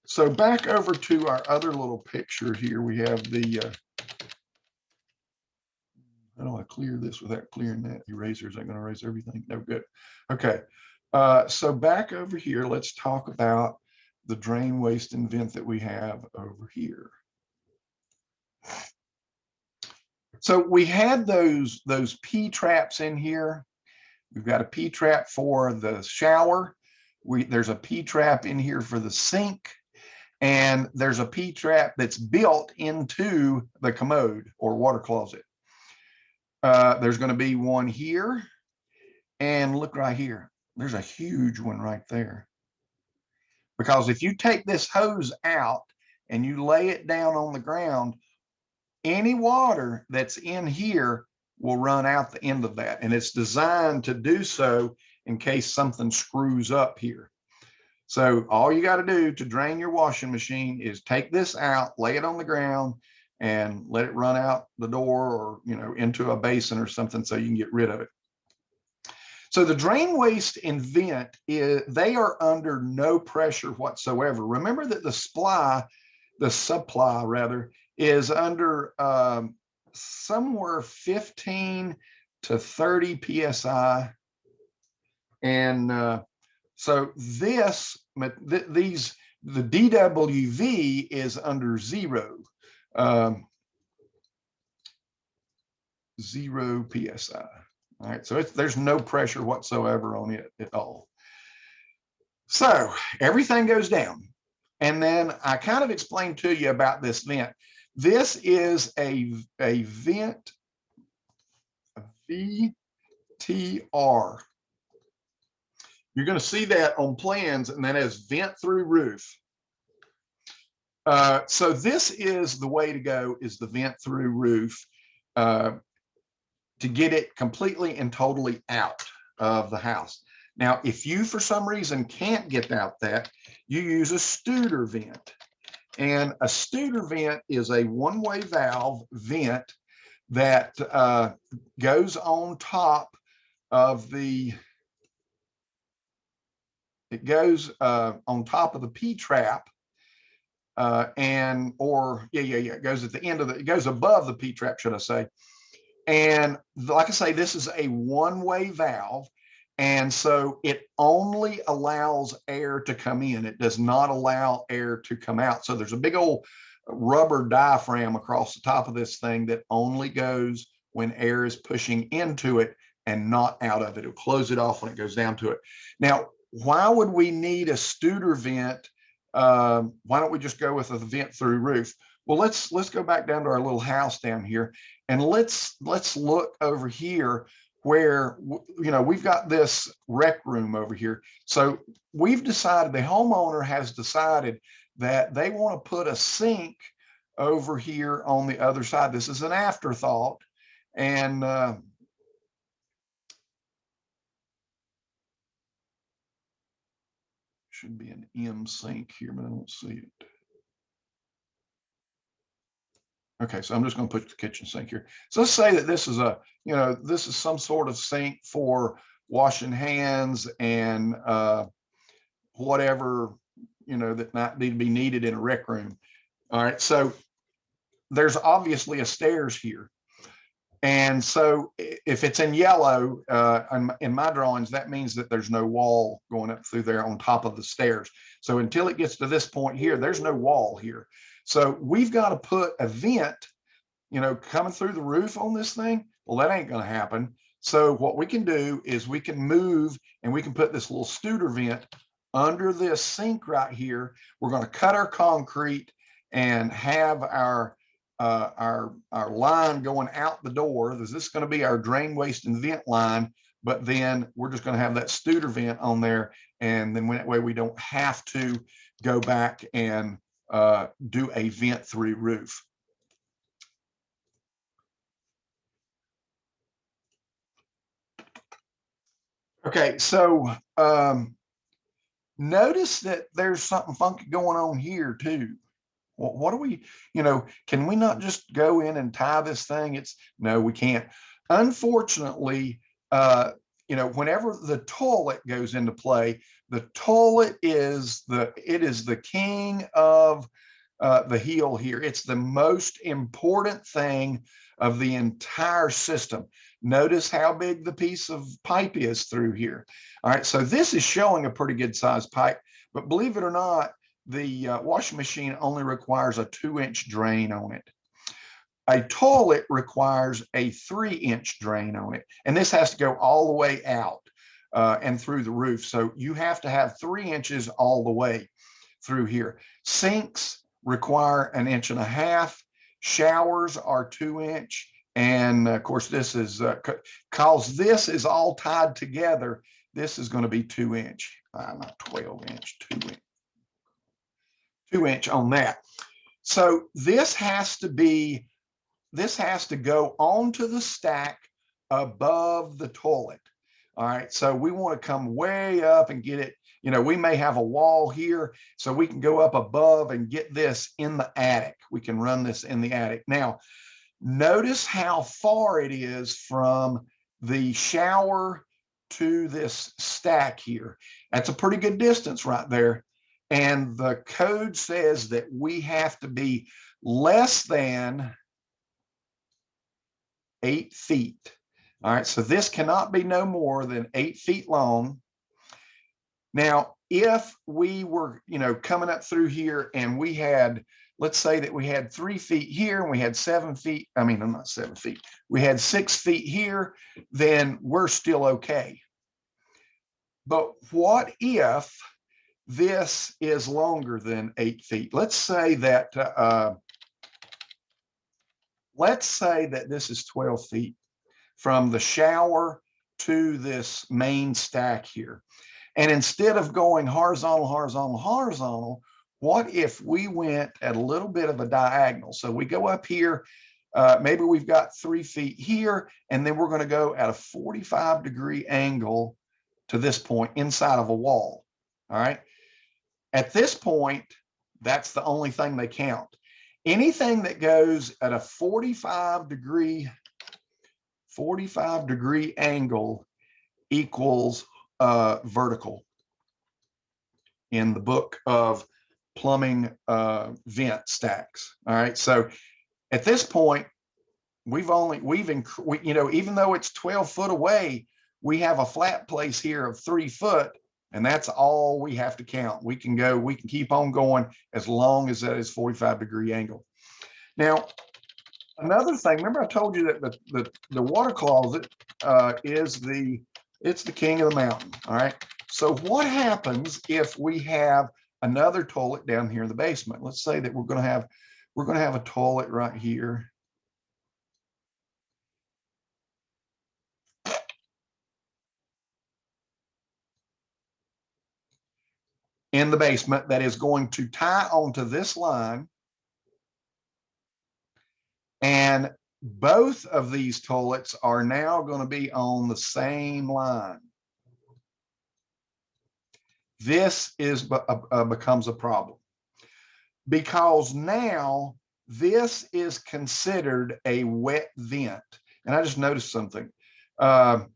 So back over to our other little picture here, we have the, I don't want to clear this without clearing that. Erasers ain't going to erase everything. No good. Okay. So back over here, let's talk about the drain, waste, and vent that we have over here. So we had those P traps in here. We've got a P trap for the shower. There's a P trap in here for the sink. And there's a P trap that's built into the commode or water closet. There's going to be one here. And look right here. There's a huge one right there. Because if you take this hose out and you lay it down on the ground, any water that's in here will run out the end of that. And it's designed to do so in case something screws up here. So all you got to do to drain your washing machine is take this out, lay it on the ground, and let it run out the door or, you know, into a basin or something so you can get rid of it. So the drain, waste, and vent, they are under no pressure whatsoever. Remember that the supply rather, is under somewhere 15 to 30 PSI. And so the DWV is under 0 PSI. All right, so there's no pressure whatsoever on it at all. So everything goes down. And then I kind of explained to you about this vent. This is a vent, a VTR. You're going to see that on plans, and that is vent through roof. So this is the way to go, is the vent through roof, to get it completely and totally out of the house. Now, if you for some reason can't get out that, you use a Studer vent. And a Studer vent is a one-way valve vent that goes on top of the, it goes on top of the P trap, it goes at the end of it goes above the P trap, should I say. And like I say, this is a one-way valve. And so it only allows air to come in. It does not allow air to come out. So there's a big old rubber diaphragm across the top of this thing that only goes when air is pushing into it and not out of it. It'll close it off when it goes down to it. Now, why would we need a Studer vent? Why don't we just go with a vent through roof? Well, let's go back down to our little house down here, and let's look over here where, you know, we've got this rec room over here. So we've decided, the homeowner has decided that they want to put a sink over here on the other side. This is an afterthought, and should be an M sink here, but I don't see it. Okay, so I'm just going to put the kitchen sink here. So let's say that this is a, you know, this is some sort of sink for washing hands and whatever, you know, that might need to be needed in a rec room. All right, so there's obviously a stairs here. And so if it's in yellow, in my drawings, that means that there's no wall going up through there on top of the stairs. So until it gets to this point here, there's no wall here. So we've got to put a vent, you know, coming through the roof on this thing. Well, that ain't going to happen. So what we can do is we can move and we can put this little Studer vent under this sink right here. We're going to cut our concrete and have our line going out the door. This is going to be our drain, waste, and vent line, but then we're just going to have that Studer vent on there, and then that way we don't have to go back and do a vent through roof. Okay, so notice that there's something funky going on here too. What do we, you know, can we not just go in and tie this thing? No, we can't. Unfortunately, whenever the toilet goes into play, the toilet is the king of the heel here. It's the most important thing of the entire system. Notice how big the piece of pipe is through here. All right, so this is showing a pretty good size pipe, but believe it or not, the washing machine only requires a 2-inch drain on it. A toilet requires a 3-inch drain on it, and this has to go all the way out and through the roof. So you have to have 3 inches all the way through here. Sinks require 1.5 inches. Showers are 2-inch. And of course, this is because this is all tied together. This is going to be 2-inch, not 12-inch, 2-inch. 2-inch on that. So this has to go onto the stack above the toilet. All right, so we want to come way up and get it. We may have a wall here, so we can go up above and get this in the attic. We can run this in the attic. Now, notice how far it is from the shower to this stack here. That's a pretty good distance right there. And the code says that we have to be less than 8 feet. All right, so this cannot be no more than 8 feet long. Now, if we were, coming up through here and we had, let's say that we had 3 feet here and we had 7 feet, I'm not 7 feet, we had 6 feet here, then we're still okay. But what if this is longer than 8 feet? Let's say that this is 12 feet from the shower to this main stack here. And instead of going horizontal, horizontal, horizontal, what if we went at a little bit of a diagonal? So we go up here, maybe we've got 3 feet here, and then we're going to go at a 45-degree angle to this point inside of a wall. All right. At this point, that's the only thing they count. Anything that goes at a 45-degree angle equals vertical in the book of plumbing vent stacks. All right, so at this point, even though it's 12 foot away, we have a flat place here of 3 foot, and that's all we have to count. We can keep on going as long as that is 45-degree angle. Now, another thing, remember I told you that the water closet it's the king of the mountain. All right. So what happens if we have another toilet down here in the basement? Let's say that we're going to have a toilet right here. In the basement that is going to tie onto this line. And both of these toilets are now going to be on the same line. This becomes a problem because now this is considered a wet vent. And I just noticed something. I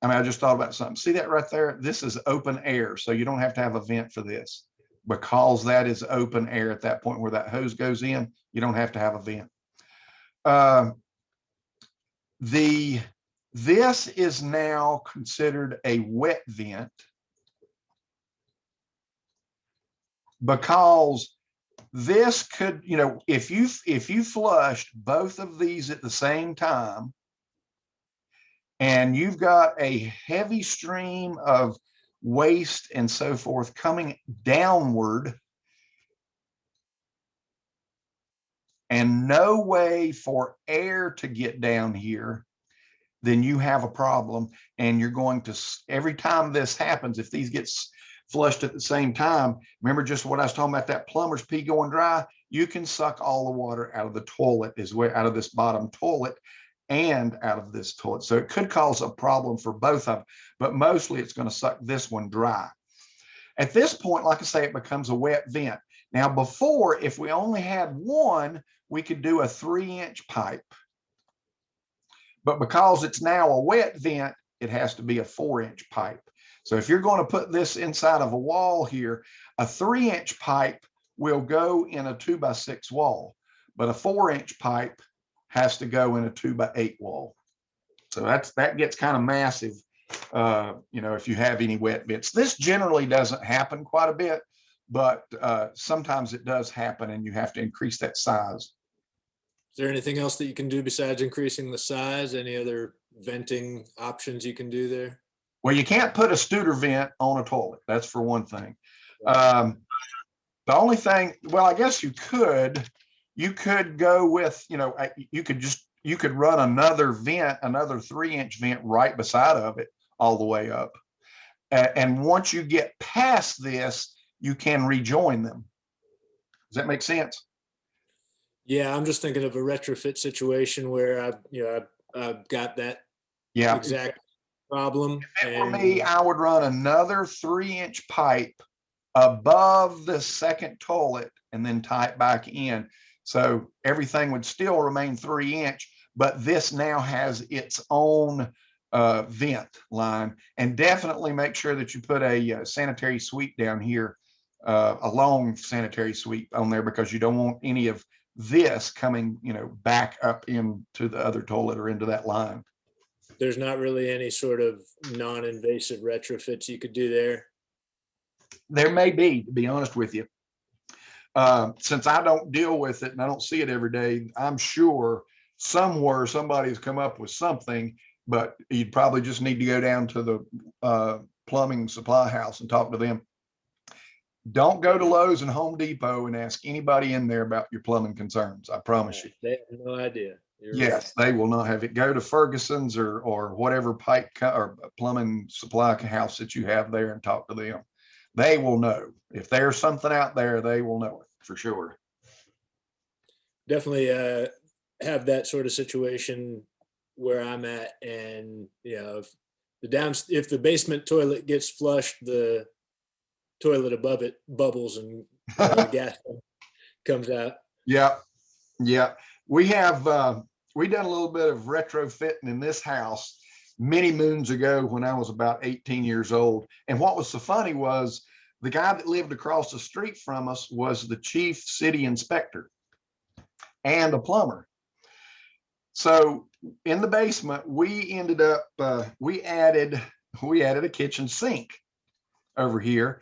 just thought about something. See that right there? This is open air. So you don't have to have a vent for this because that is open air at that point where that hose goes in. You don't have to have a vent. This is now considered a wet vent because this could, if you flushed both of these at the same time and you've got a heavy stream of waste and so forth coming downward and no way for air to get down here, then you have a problem. And you're going to, every time this happens, if these get flushed at the same time, remember just what I was talking about, that plumber's pee going dry, you can suck all the water out of the toilet out of this bottom toilet and out of this toilet. So it could cause a problem for both of them, but mostly it's going to suck this one dry. At this point, like I say, it becomes a wet vent. Now before, if we only had one, we could do a 3-inch pipe. but because it's now a wet vent, it has to be a 4-inch pipe. So if you're going to put this inside of a wall here, a 3-inch pipe will go in a 2x6 wall, but a 4-inch pipe has to go in a 2x8 wall. So that gets kind of massive, if you have any wet vents. This generally doesn't happen quite a bit, but sometimes it does happen, and you have to increase that size. Is there anything else that you can do besides increasing the size? Any other venting options you can do there? Well, you can't put a Studer vent on a toilet. That's for one thing. Right. The only thing, well, I guess you could go with, you could run another vent, another 3-inch vent right beside of it all the way up. And once you get past this, you can rejoin them. Does that make sense? Yeah, I'm just thinking of a retrofit situation where I've got that exact problem. For me, I would run another 3-inch pipe above the second toilet and then tie it back in. So everything would still remain 3-inch, but this now has its own vent line. And definitely make sure that you put a sanitary sweep down here, a long sanitary sweep on there, because you don't want any of this coming, back up into the other toilet or into that line. There's not really any sort of non-invasive retrofits you could do there. There may be, to be honest with you. Since I don't deal with it and I don't see it every day, I'm sure somewhere somebody's come up with something, but you'd probably just need to go down to the plumbing supply house and talk to them. Don't go to Lowe's and Home Depot and ask anybody in there about your plumbing concerns. I promise you. They have no idea. Yes, they will not have it. Go to Ferguson's or whatever pipe or plumbing supply house that you have there and talk to them. They will know. If there's something out there, they will know it for sure. Definitely have that sort of situation where I'm at, and if the basement toilet gets flushed, the toilet above it bubbles and the gas comes out. Yeah. We have we done a little bit of retrofitting in this house many moons ago when I was about 18 years old. And what was so funny was the guy that lived across the street from us was the chief city inspector and a plumber. So in the basement, we ended up, we added a kitchen sink over here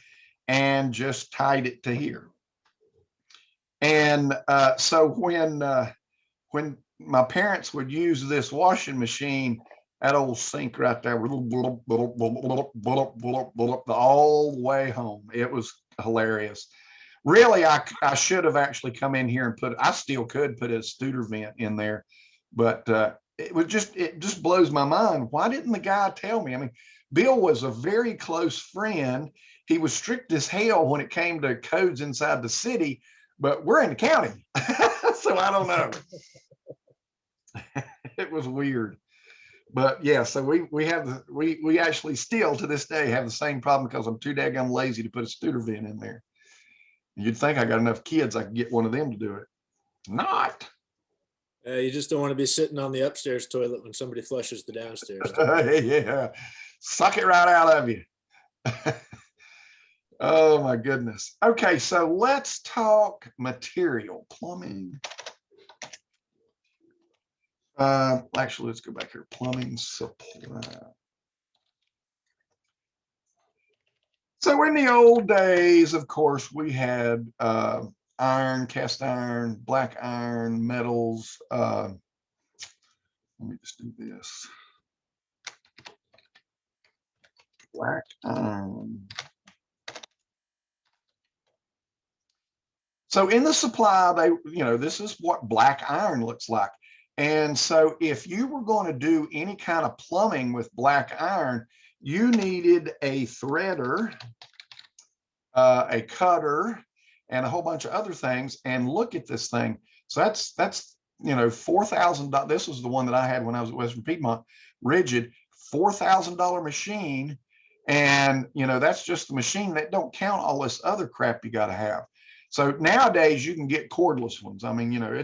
and just tied it to here. And so when my parents would use this washing machine, that old sink right there, all the way home. It was hilarious. Really, I should have actually come in here and I still could put a Studer vent in there, but it just blows my mind. Why didn't the guy tell me? I mean, Bill was a very close friend. He was strict as hell when it came to codes inside the city, but we're in the county. So I don't know. It was weird. But yeah, so we actually still to this day have the same problem because I'm too daggone lazy to put a Studer vent in there. You'd think I got enough kids I could get one of them to do it. Not. You just don't want to be sitting on the upstairs toilet when somebody flushes the downstairs. Yeah, suck it right out of you. Oh my goodness. Okay, so let's talk material, plumbing. Actually, let's go back here. Plumbing supply. So in the old days, of course, we had iron, cast iron, black iron, metals. Let me just do this. Black iron. So in the supply, this is what black iron looks like. And so if you were going to do any kind of plumbing with black iron, you needed a threader, a cutter, and a whole bunch of other things. And look at this thing. So that's $4,000. This was the one that I had when I was at Western Piedmont, rigid, $4,000 machine. And that's just the machine. That don't count all this other crap you got to have. So nowadays you can get cordless ones. I mean, you know,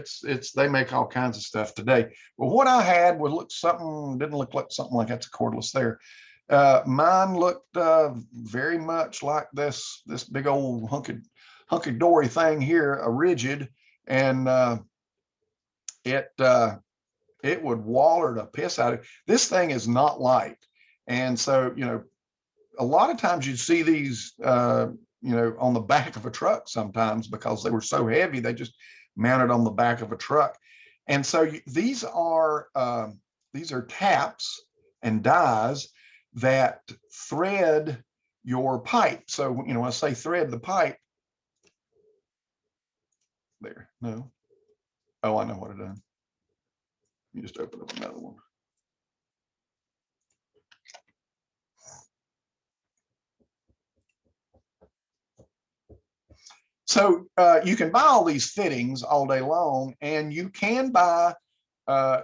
they make all kinds of stuff today. But what I had would didn't look like something like that's a cordless there. Mine looked very much like this big old hunky dory thing here, a rigid, and it would waller the piss out of it. This thing is not light, and so, you know, a lot of times you'd see these you know, on the back of a truck sometimes, because they were so heavy, they just mounted on the back of a truck. And so these are taps and dies that thread your pipe. So, you know, when I say thread the pipe, there, no. Oh, I know what it done. You just open up another one. So you can buy all these fittings all day long, and you can buy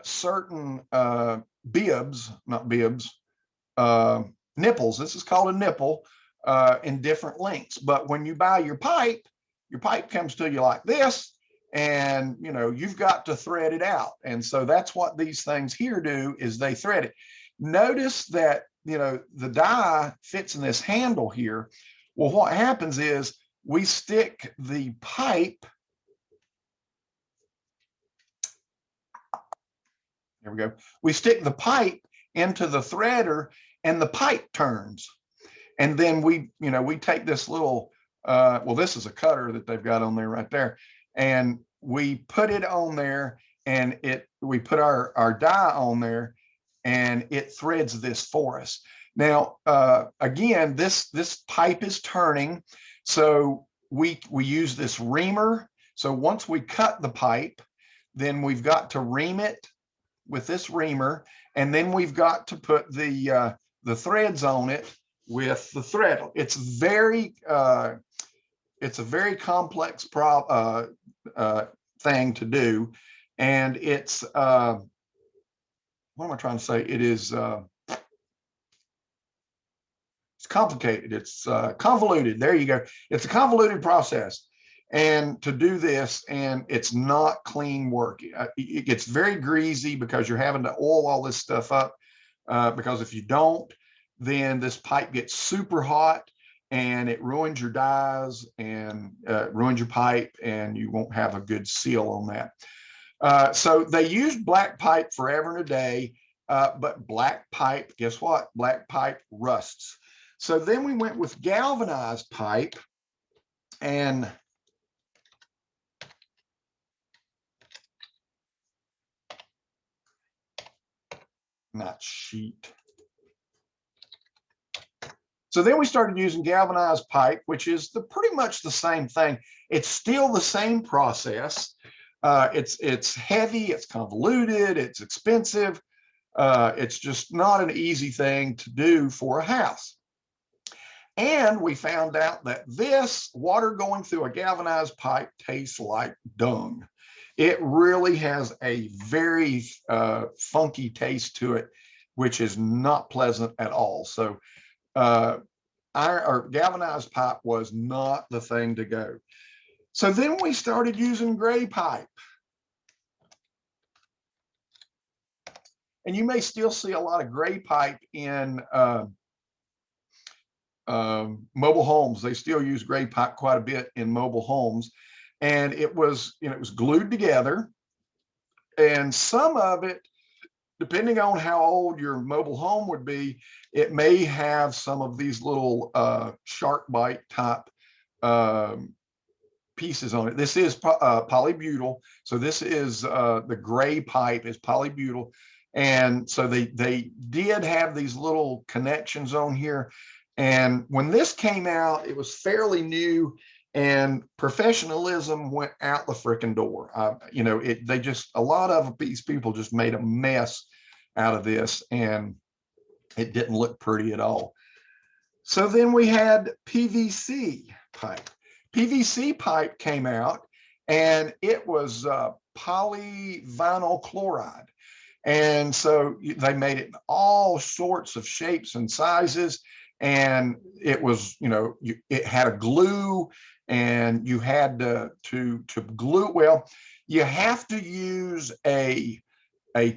certain bibs, not bibs, nipples. This is called a nipple in different lengths. But when you buy your pipe comes to you like this, and you know, you've got to thread it out. And so that's what these things here do, is they thread it. Notice that, you know, the die fits in this handle here. Well, what happens is we stick the pipe, there we go. We stick the pipe into the threader, and the pipe turns. And then we take this little, well, this is a cutter that they've got on there right there. And we put it on there, and we put our die on there, and it threads this for us. Now, again, this pipe is turning. So we use this reamer. So once we cut the pipe, then we've got to ream it with this reamer, and then we've got to put the threads on it with the thread. It's a very complex thing to do, and it's what am I trying to say? It is it's complicated. It's convoluted. There you go. It's a convoluted process, and to do this, and it's not clean work. It gets very greasy because you're having to oil all this stuff up. Because if you don't, then this pipe gets super hot, and it ruins your dies and ruins your pipe, and you won't have a good seal on that. So they used black pipe forever and a day, but black pipe, guess what? Black pipe rusts. So then we went with galvanized pipe, and not sheet. So then we started using galvanized pipe, which is pretty much the same thing. It's still the same process. It's heavy, it's convoluted, it's expensive. It's just not an easy thing to do for a house. And we found out that this water going through a galvanized pipe tastes like dung. It really has a very funky taste to it, which is not pleasant at all. So our galvanized pipe was not the thing to go. So then we started using gray pipe. And you may still see a lot of gray pipe in mobile homes. They still use gray pipe quite a bit in mobile homes. And it was, you know, it was glued together. And some of it, depending on how old your mobile home would be, it may have some of these little shark bite type pieces on it. This is polybutyl. So this is the gray pipe is polybutyl. And so they did have these little connections on here. And when this came out, it was fairly new, and professionalism went out the freaking door. You know, a lot of these people just made a mess out of this, and it didn't look pretty at all. So then we had PVC pipe. PVC pipe came out, and it was polyvinyl chloride. And so they made it in all sorts of shapes and sizes. and it was, it had a glue, and you had to glue. Well, you have to use a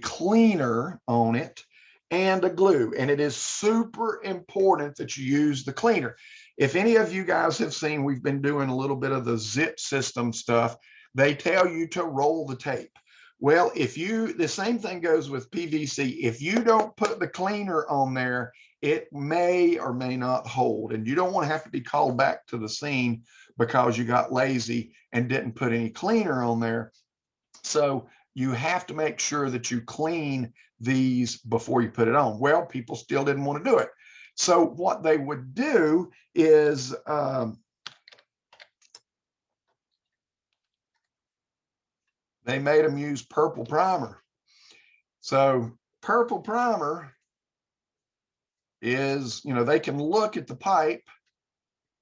cleaner on it and a glue, and it is super important that you use the cleaner. If any of you guys have seen, we've been doing a little bit of the zip system stuff. They tell you to roll the tape. Well, the same thing goes with PVC. If you don't put the cleaner on there, it may or may not hold, and you don't want to have to be called back to the scene because you got lazy and didn't put any cleaner on there. So you have to make sure that you clean these before you put it on. Well, people still didn't want to do it. So what they would do is they made them use purple primer. So purple primer is, they can look at the pipe.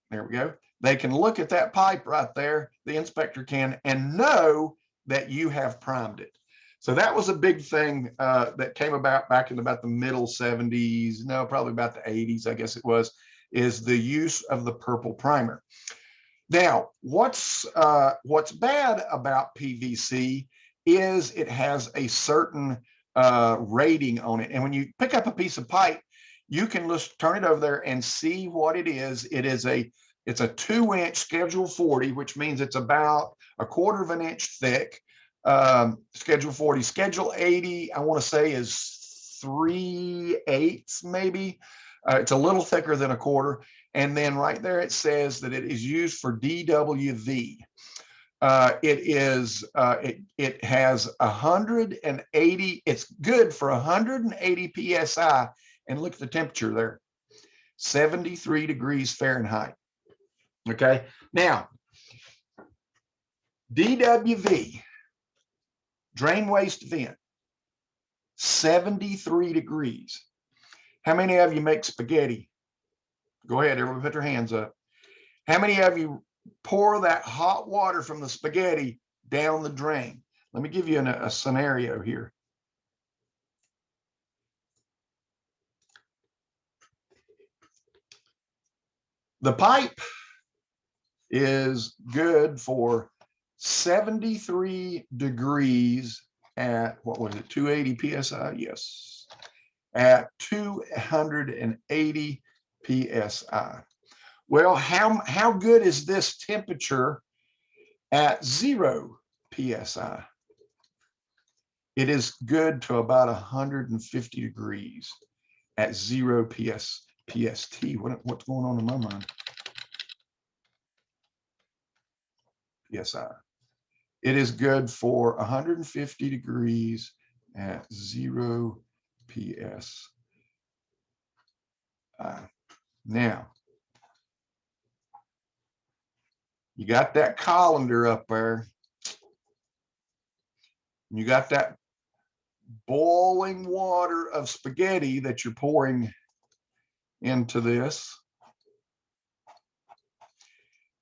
There we go. They can look at that pipe right there, the inspector can, and know that you have primed it. So that was a big thing that came about back in about the middle 70s, no, probably about the 80s, I guess it was, is the use of the purple primer. Now, what's bad about PVC is it has a certain rating on it. And when you pick up a piece of pipe, you can just turn it over there and see what it is. It's a 2-inch Schedule 40, which means it's about 1/4 of an inch thick. Schedule 40. Schedule 80, I want to say, is 3/8 maybe. It's a little thicker than 1/4. And then right there it says that it is used for DWV. It has 180. It's good for 180 psi. And look at the temperature there, 73 degrees Fahrenheit. Okay. Now, DWV, drain waste vent, 73 degrees. How many of you make spaghetti? Go ahead, everybody put your hands up. How many of you pour that hot water from the spaghetti down the drain? Let me give you a scenario here. The pipe is good for 73 degrees at, what was it, 280 psi? Yes, at 280 psi. Well, how good is this temperature at 0 psi? It is good to about 150 degrees at 0 PST. What's going on in my mind? PSI. It is good for 150 degrees at 0 PSI. Now, you got that colander up there. You got that boiling water of spaghetti that you're pouring into this.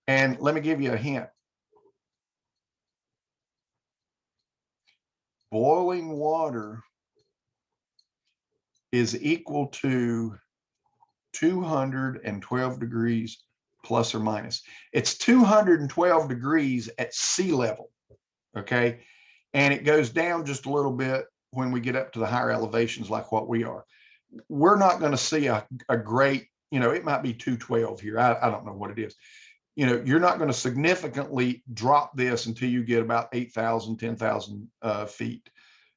And let me give you a hint. Boiling water is equal to 212 degrees plus or minus. It's 212 degrees at sea level, okay? And it goes down just a little bit when we get up to the higher elevations like what we are. We're not going to see a great, it might be 212 here. I don't know what it is. You're not going to significantly drop this until you get about 8,000, 10,000 feet.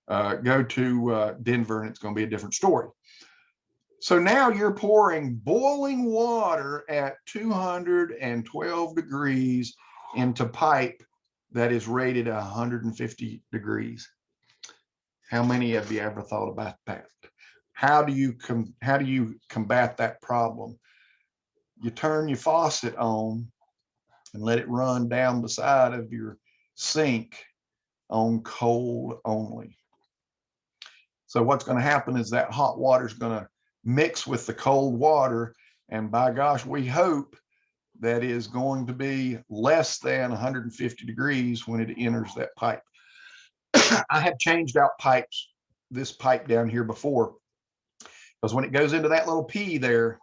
Go to Denver and it's going to be a different story. So now you're pouring boiling water at 212 degrees into pipe that is rated 150 degrees. How many of you ever thought about that? How do you combat that problem? You turn your faucet on and let it run down the side of your sink on cold only. So what's going to happen is that hot water is going to mix with the cold water, and by gosh, we hope that is going to be less than 150 degrees when it enters that pipe. I have changed out this pipe down here before, because when it goes into that little P there,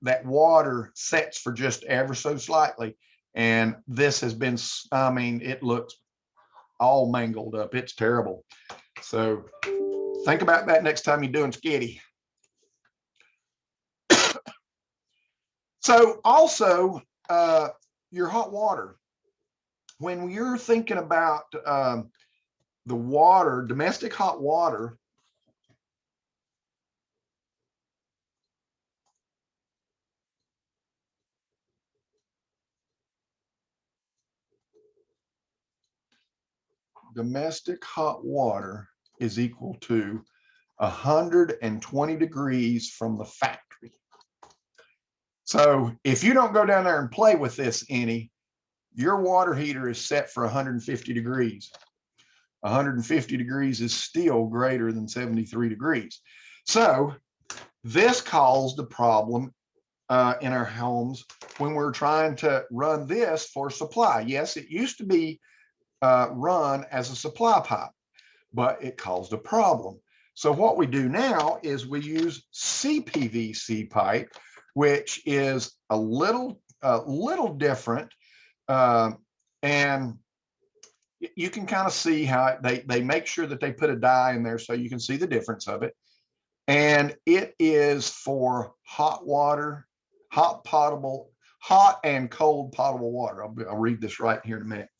that water sets for just ever so slightly. And this has been, I mean, it looks all mangled up. It's terrible. So think about that next time you're doing skiddy. So also your hot water. When you're thinking about the water, domestic hot water, domestic hot water is equal to 120 degrees from the factory. So if you don't go down there and play with this any, your water heater is set for 150 degrees. 150 degrees is still greater than 73 degrees. So this caused a problem in our homes when we're trying to run this for supply. Yes, it used to be run as a supply pipe, but it caused a problem. So what we do now is we use CPVC pipe, which is a little different, and you can kind of see how they make sure that they put a dye in there so you can see the difference of it. And it is for hot water, hot and cold potable water. I'll read this right here in a minute.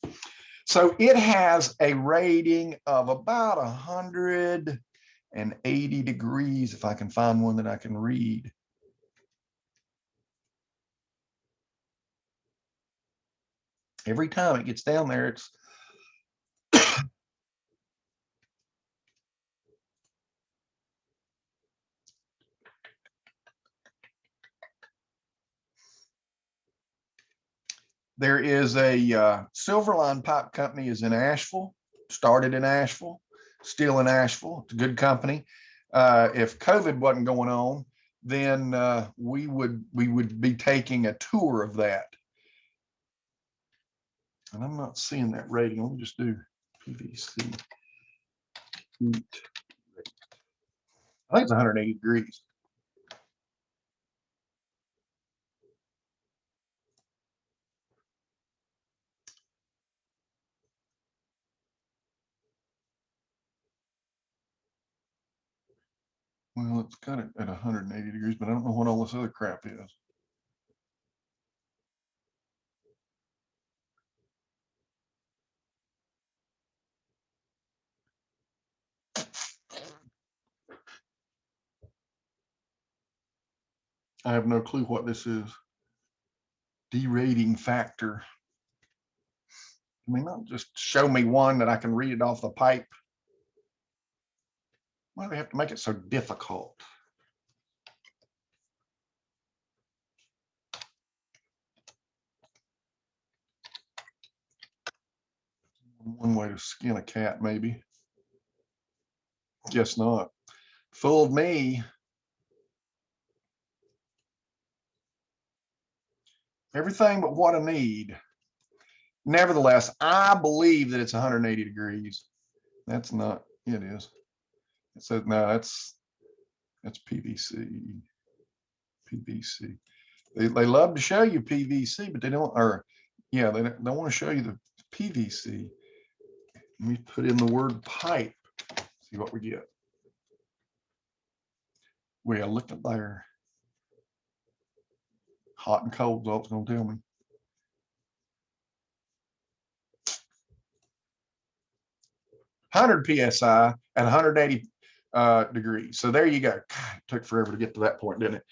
So it has a rating of about 180 degrees, if I can find one that I can read. Every time it gets down there, it's there is a Silverline Pipe Company is in Asheville, started in Asheville, still in Asheville. It's a good company. If COVID wasn't going on, then we would be taking a tour of that. And I'm not seeing that rating. Let me just do PVC heat. I think it's 180 degrees. Well, it's got it at 180 degrees, but I don't know what all this other crap is. I have no clue what this is. Derating factor. I mean, not just show me one that I can read it off the pipe. Why do they have to make it so difficult? One way to skin a cat, maybe. Guess not. Fooled me. Everything but what I need. Nevertheless, I believe that it's 180 degrees. That's not, it is. It says, no, that's PVC. PVC. They love to show you PVC, but they don't, or yeah, they don't want to show you the PVC. Let me put in the word pipe, see what we get. Well, look at there. Hot and cold is all it's going to tell me. (100 psi at 180 degrees. So there you go. God, it took forever to get to that point, didn't it?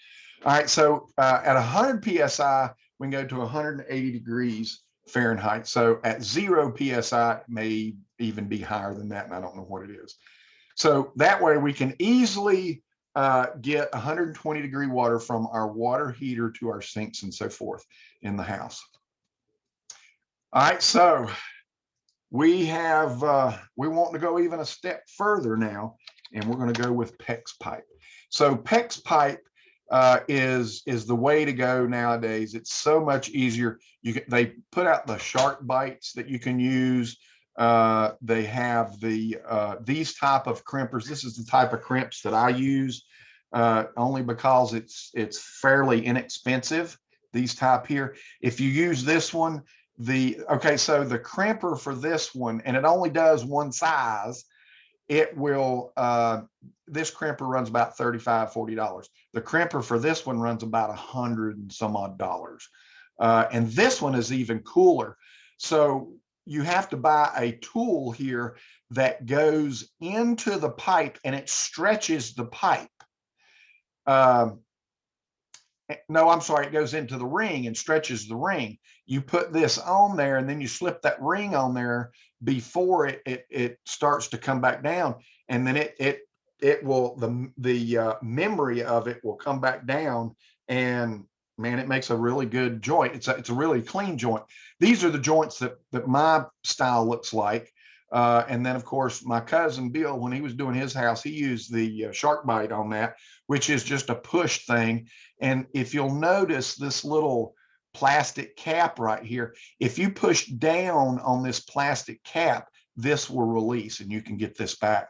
All right, so at 100 psi, we can go to 180 degrees Fahrenheit. So at 0 psi, it may even be higher than that, and I don't know what it is. So that way we can easily get 120 degree water from our water heater to our sinks and so forth in the house. All right, so we want to go even a step further now, and we're going to go with PEX pipe. So PEX pipe is the way to go nowadays. It's so much easier. They put out the shark bites that you can use. They have these type of crimpers. This is the type of crimps that I use. only because it's fairly inexpensive, these type here. If you use this one, so the crimper for this one, and it only does one size, it will, this crimper runs about $35–40. The crimper for this one runs about $100 and some odd dollars. And this one is even cooler. So you have to buy a tool here that goes into the pipe and it stretches the pipe. No, I'm sorry, it goes into the ring and stretches the ring. You put this on there and then you slip that ring on there before it starts to come back down, and then it will, the memory of it will come back down, and man, it makes a really good joint. It's a really clean joint. These are the joints that my style looks like. And then of course my cousin Bill, when he was doing his house, he used the shark bite on that, which is just a push thing. And if you'll notice this little plastic cap right here, if you push down on this plastic cap, this will release and you can get this back.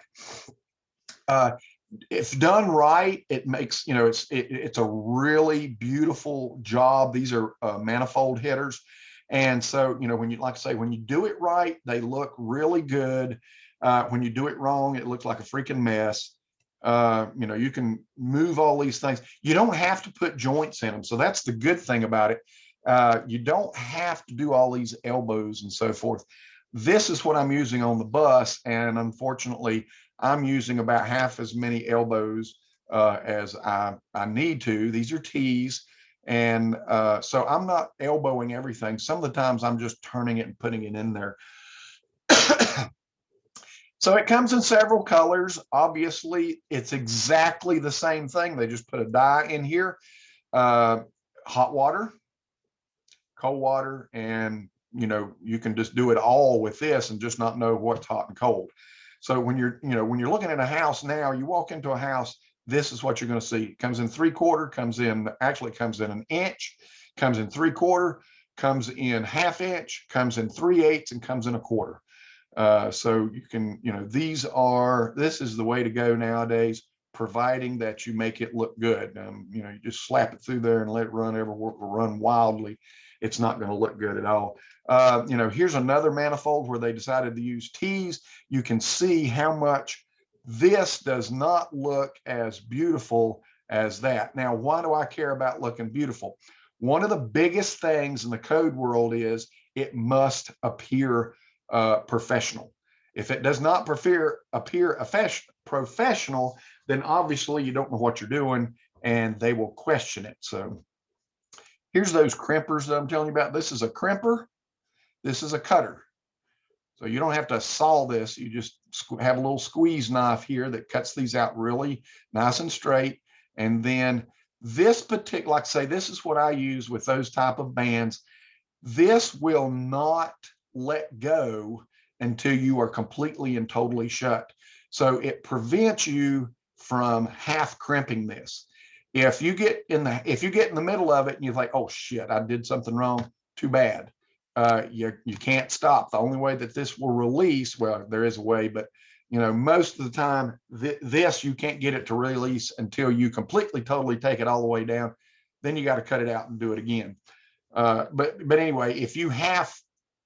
If done right, it makes, it's a really beautiful job. These are manifold hitters. And so, when you, like I say, when you do it right, they look really good. When you do it wrong, it looks like a freaking mess. You can move all these things. You don't have to put joints in them. So that's the good thing about it. You don't have to do all these elbows and so forth. This is what I'm using on the bus. And unfortunately, I'm using about half as many elbows as I need to. These are T's. And so I'm not elbowing everything. Some of the times I'm just turning it and putting it in there. So it comes in several colors. Obviously, it's exactly the same thing. They just put a dye in here, hot water, cold water, and you can just do it all with this and just not know what's hot and cold. So when you're looking at a house now, you walk into a house, this is what you're going to see. It comes in 3/4, comes in 1 inch, comes in 3/4, comes in 1/2 inch, comes in 3/8, and comes in 1/4. So you can, this is the way to go nowadays, providing that you make it look good. You just slap it through there and let it run everywhere, run wildly. It's not going to look good at all. Here's another manifold where they decided to use T's. You can see how much this does not look as beautiful as that. Now, why do I care about looking beautiful? One of the biggest things in the code world is it must appear professional. If it does not appear professional, then obviously you don't know what you're doing and they will question it. So here's those crimpers that I'm telling you about. This is a crimper. This is a cutter. So you don't have to saw this. You just have a little squeeze knife here that cuts these out really nice and straight. And then this particular, like I say, this is what I use with those type of bands. This will not let go until you are completely and totally shut. So it prevents you from half crimping this. If you get in the middle of it and you think, oh shit, I did something wrong, too bad. You can't stop. The only way that this will release, well, there is a way, but most of the time this you can't get it to release until you completely totally take it all the way down. Then you got to cut it out and do it again. But anyway, if you half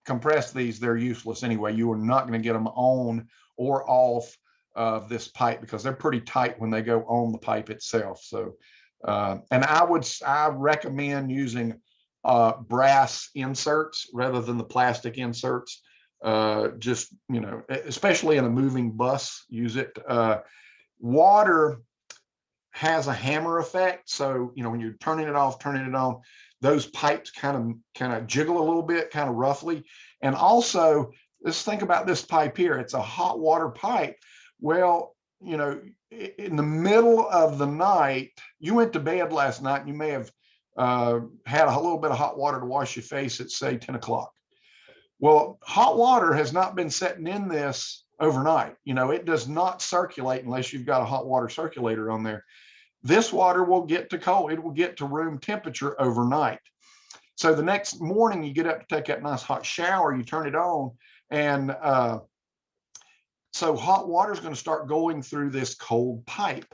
compress these, they're useless anyway. You are not going to get them on or off of this pipe because they're pretty tight when they go on the pipe itself. So and I recommend using brass inserts rather than the plastic inserts. Just especially in a moving bus, use it. Water has a hammer effect, so when you're turning it off, turning it on, those pipes kind of jiggle a little bit, kind of roughly. And also, let's think about this pipe here. It's a hot water pipe. Well, in the middle of the night, you went to bed last night and you may have had a little bit of hot water to wash your face at say 10 o'clock. Well, hot water has not been sitting in this overnight. It does not circulate unless you've got a hot water circulator on there. This water will get to cold. It will get to room temperature overnight. So the next morning you get up to take that nice hot shower, you turn it on, and so hot water is going to start going through this cold pipe.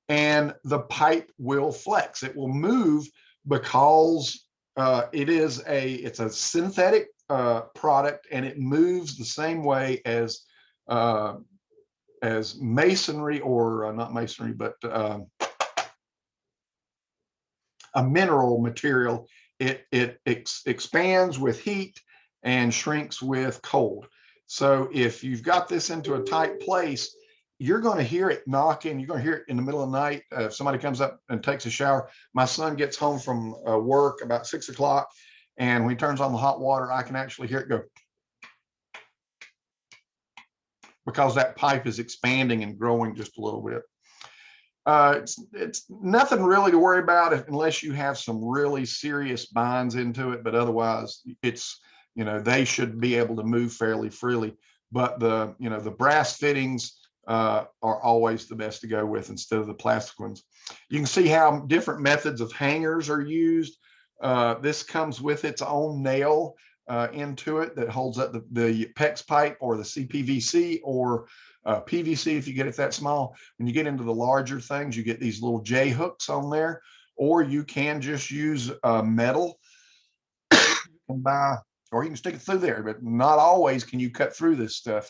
and the pipe will flex. It will move because it's a synthetic product, and it moves the same way as masonry, or not masonry, but a mineral material. It expands with heat and shrinks with cold. So if you've got this into a tight place, you're going to hear it knocking. You're going to hear it in the middle of the night. If somebody comes up and takes a shower, my son gets home from work about 6 o'clock, and when he turns on the hot water, I can actually hear it go, because that pipe is expanding and growing just a little bit. It's nothing really to worry about unless you have some really serious binds into it, but otherwise it's, they should be able to move fairly freely. But the brass fittings are always the best to go with instead of the plastic ones. You can see how different methods of hangers are used. This comes with its own nail into it that holds up the PEX pipe, or the CPVC, or PVC if you get it that small. When you get into the larger things, you get these little J hooks on there, or you can just use metal and or you can stick it through there, but not always can you cut through this stuff.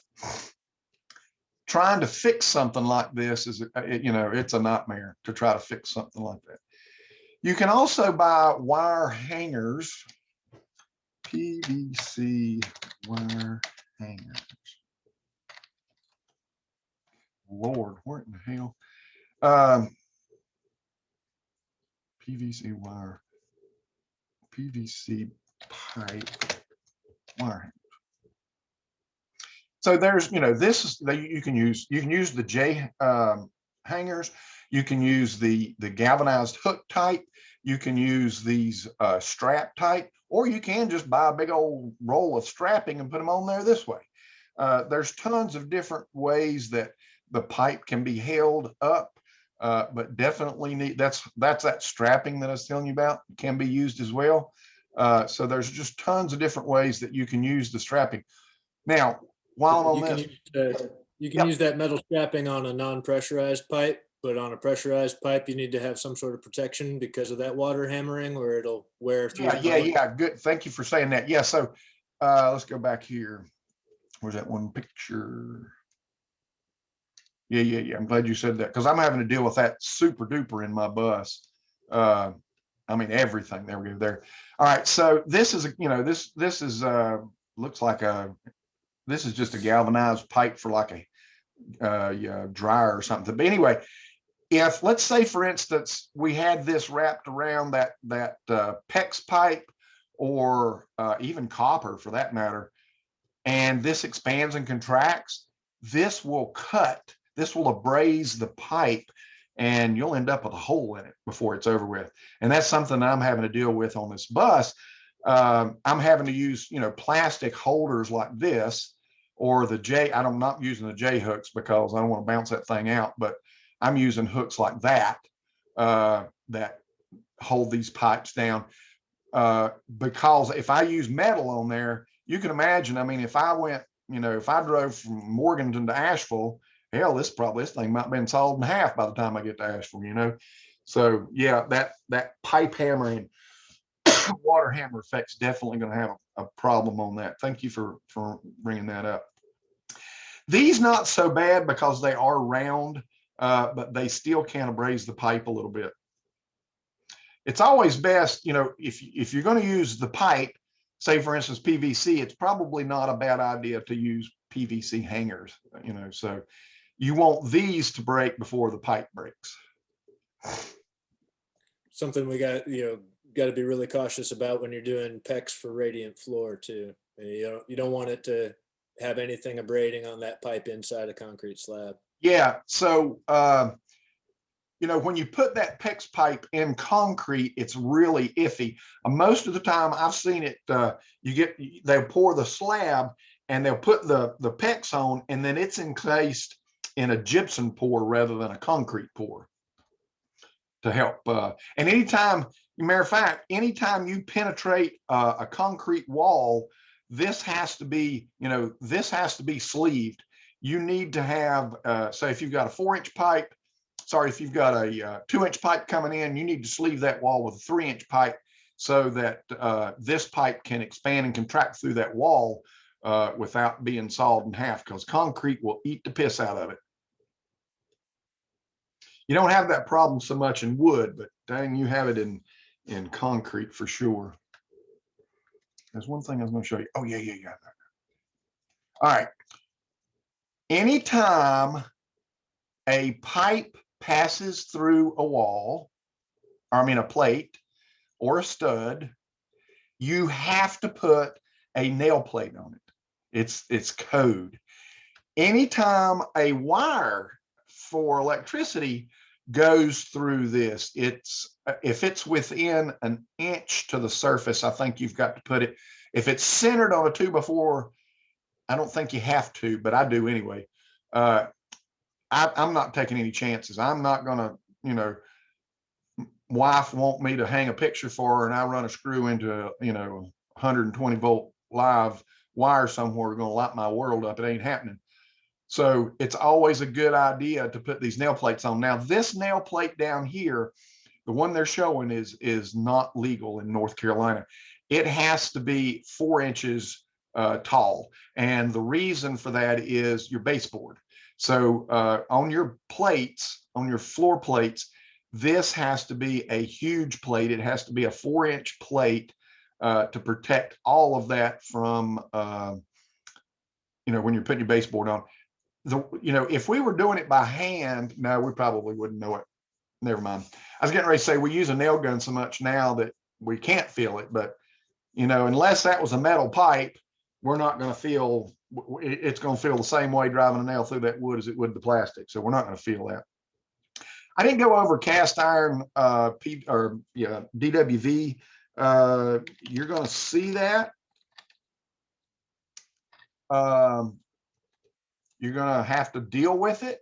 Trying to fix something like this is, it's a nightmare to try to fix something like that. You can also buy wire hangers, PVC wire hangers. Lord, what in the hell? PVC wire, PVC pipe wire hangers. So there's, this is you can use the J hangers. You can use the galvanized hook type. You can use these strap type, or you can just buy a big old roll of strapping and put them on there this way. There's tons of different ways that the pipe can be held up, but definitely that's that strapping that I was telling you about can be used as well. So there's just tons of different ways that you can use the strapping. Now, while I'm on this, you can use that metal strapping on a non-pressurized pipe, but on a pressurized pipe, you need to have some sort of protection because of that water hammering, or it'll wear through. Yeah. Good. Thank you for saying that. Yeah. So let's go back here. Where's that one picture? Yeah. I'm glad you said that, because I'm having to deal with that super duper in my bus. I mean, everything. There we go. There. All right. So this is, this is looks like this is just a galvanized pipe for like a dryer or something. But anyway, if, let's say, for instance, we had this wrapped around that PEX pipe, or even copper for that matter, and this expands and contracts, this will abrase the pipe, and you'll end up with a hole in it before it's over with. And that's something that I'm having to deal with on this bus. I'm having to use, plastic holders like this, or the J. I'm not using the J hooks because I don't want to bounce that thing out, but I'm using hooks like that that hold these pipes down. Because if I use metal on there, you can imagine, I mean, if I went, if I drove from Morganton to Asheville, hell, this thing might have been sawed in half by the time I get to Asheville, So yeah, that pipe hammering, water hammer effect's definitely going to have a problem on that. Thank you for bringing that up. These not so bad because they are round, but they still can abrase the pipe a little bit. It's always best, if you're going to use the pipe, say for instance PVC, it's probably not a bad idea to use PVC hangers, so you want these to break before the pipe breaks. Something we got to be really cautious about when you're doing PEX for radiant floor too. You don't want it to have anything abrading on that pipe inside a concrete slab. Yeah. So when you put that PEX pipe in concrete, it's really iffy. Most of the time I've seen it, they'll pour the slab and they'll put the PEX on, and then it's encased in a gypsum pour rather than a concrete pour to help. And matter of fact, anytime you penetrate a concrete wall, this has to be sleeved. You need to have, say if you've got a 4-inch pipe sorry, if you've got a 2-inch pipe coming in, you need to sleeve that wall with a 3-inch pipe so that this pipe can expand and contract through that wall without being sawed in half, because concrete will eat the piss out of it. You don't have that problem so much in wood, but dang, you have it in concrete for sure. There's one thing I was going to show you. Oh, yeah. All right. Anytime a pipe passes through a wall, or I mean a plate or a stud, you have to put a nail plate on it. It's code. Anytime a wire for electricity goes through this, if it's within an inch to the surface, I think you've got to put it. If it's centered on a 2x4, I don't think you have to, but I do anyway. I'm not taking any chances. I'm not gonna, wife want me to hang a picture for her and I run a screw into 120 volt live wire somewhere, going to light my world up. It ain't happening. So it's always a good idea to put these nail plates on. Now, this nail plate down here, the one they're showing is not legal in North Carolina. It has to be 4 inches tall. And the reason for that is your baseboard. So on your plates, on your floor plates, this has to be a huge plate. It has to be a 4-inch plate to protect all of that from, when you're putting your baseboard on. If we were doing it by hand, no, we probably wouldn't know it. Never mind. I was getting ready to say we use a nail gun so much now that we can't feel it, but unless that was a metal pipe, we're not going to feel, it's going to feel the same way driving a nail through that wood as it would the plastic. So we're not going to feel that. I didn't go over cast iron DWV. You're going to see that. You're going to have to deal with it.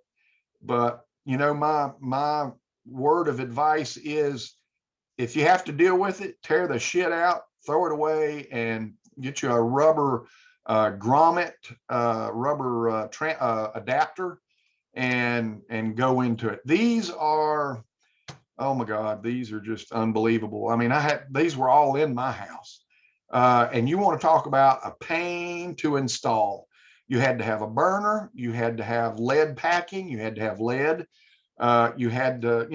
But, my word of advice is if you have to deal with it, tear the shit out, throw it away, and get you a rubber grommet, rubber adapter, and go into it. These are, oh my God, these are just unbelievable. I mean, these were all in my house. And you want to talk about a pain to install. You had to have a burner, you had to have lead packing, you had to have lead. You had to,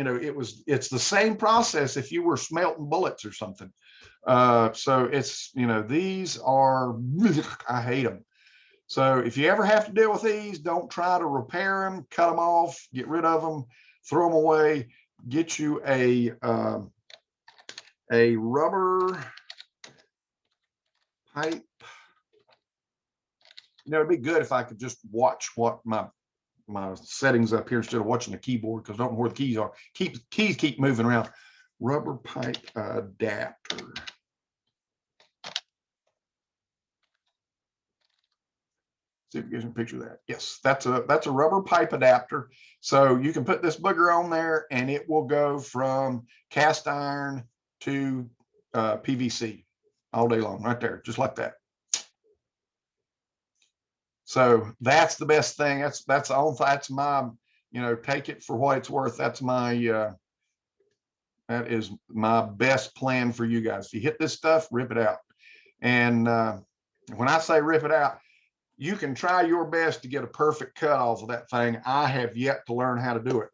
it's the same process if you were smelting bullets or something. So it's, these are, I hate them. So if you ever have to deal with these, don't try to repair them, cut them off, get rid of them, throw them away, get you a rubber pipe. It'd be good if I could just watch what my settings up here instead of watching the keyboard, because I don't know where the keys are. Keys keep moving around. Rubber pipe adapter. See if you guys can picture that. Yes, that's a rubber pipe adapter. So you can put this booger on there and it will go from cast iron to PVC all day long, right there, just like that. So that's the best thing. That's my, take it for what it's worth. That's my, that is my best plan for you guys. If you hit this stuff, rip it out. And when I say rip it out, you can try your best to get a perfect cut off of that thing. I have yet to learn how to do it.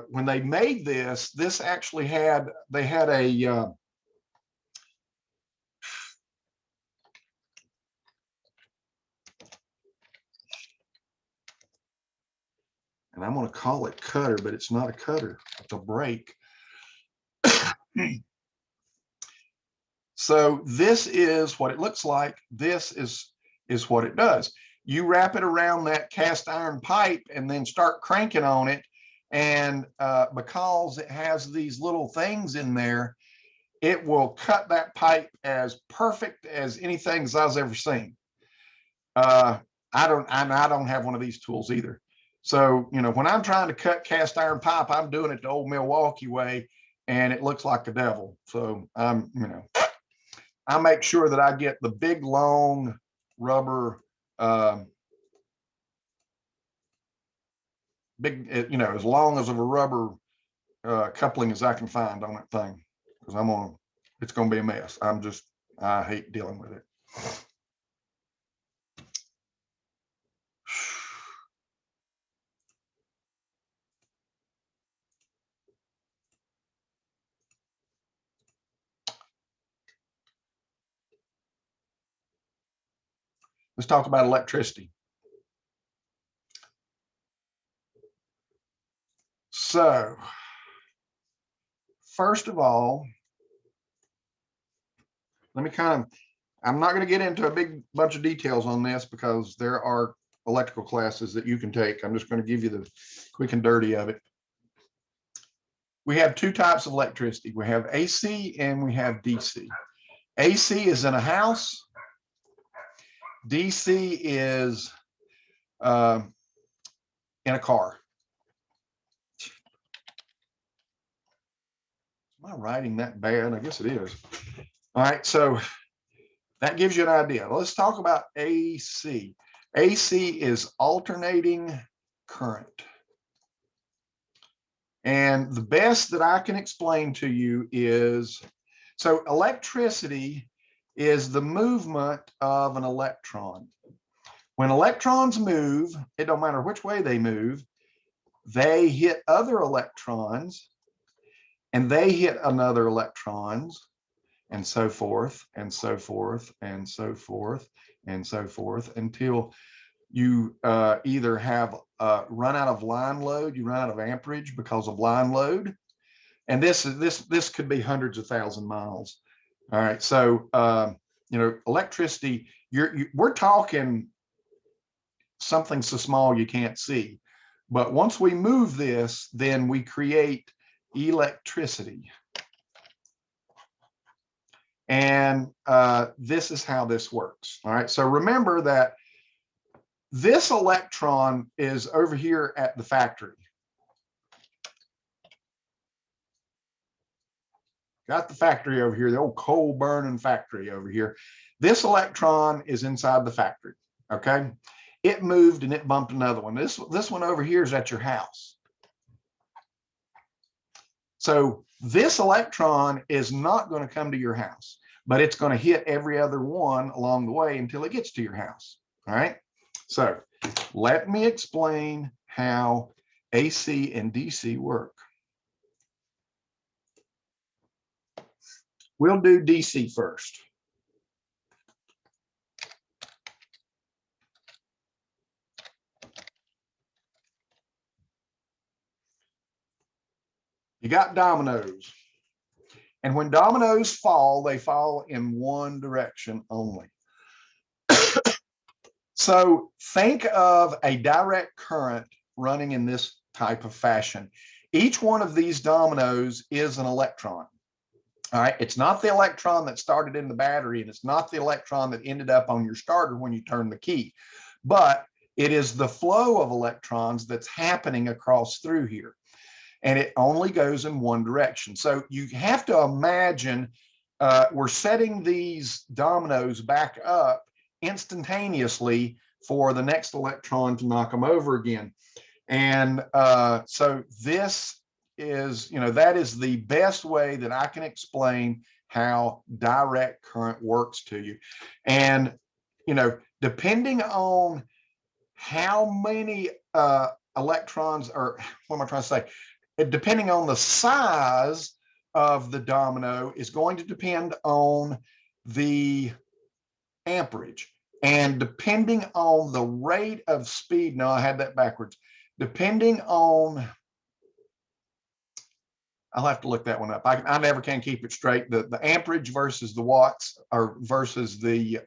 When they made this actually had a, and I'm going to call it cutter, but it's not a cutter, it's a brake. So this is what it looks like. This is what it does. You wrap it around that cast iron pipe and then start cranking on it. And because it has these little things in there, it will cut that pipe as perfect as anything I've ever seen. I don't have one of these tools either. So, when I'm trying to cut cast iron pipe, I'm doing it the old Milwaukee way, and it looks like the devil. So I make sure that I get the big, long rubber big, you know, as long as of a rubber coupling as I can find on that thing, because it's gonna be a mess. I hate dealing with it. Let's talk about electricity. So, first of all, I'm not going to get into a big bunch of details on this because there are electrical classes that you can take. I'm just going to give you the quick and dirty of it. We have two types of electricity. We have AC and we have DC. AC is in a house. DC is in a car. Am I writing that bad? I guess it is. All right, so that gives you an idea. Let's talk about AC. AC is alternating current. And the best that I can explain to you is, so electricity is the movement of an electron. When electrons move, it don't matter which way they move, they hit other electrons and they hit another electrons, and so forth, and so forth, and so forth, and so forth, until you either have run out of line load, you run out of amperage because of line load. And this could be hundreds of thousand miles. All right, so you know, electricity, we're talking something so small you can't see. But once we move this, then we create electricity. And this is how this works. All right, so remember that this electron is over here at the factory. Got the factory over here, the old coal burning factory over here. This electron is inside the factory, okay? It moved and it bumped another one. This one over here is at your house. So this electron is not going to come to your house, but it's going to hit every other one along the way until it gets to your house. All right. So let me explain how AC and DC work. We'll do DC first. You got dominoes. And when dominoes fall, they fall in one direction only. So think of a direct current running in this type of fashion. Each one of these dominoes is an electron. All right, it's not the electron that started in the battery, and it's not the electron that ended up on your starter when you turn the key, but it is the flow of electrons that's happening across through here. And it only goes in one direction. So you have to imagine we're setting these dominoes back up instantaneously for the next electron to knock them over again. And so this is, you know, that is the best way that I can explain how direct current works to you. And, you know, depending on how many electrons, or what am I trying to say? Depending on the size of the domino is going to depend on the amperage, and depending on the rate of speed. No, I had that backwards. Depending on, I'll have to look that one up. I never can keep it straight. The amperage versus the watts, or versus the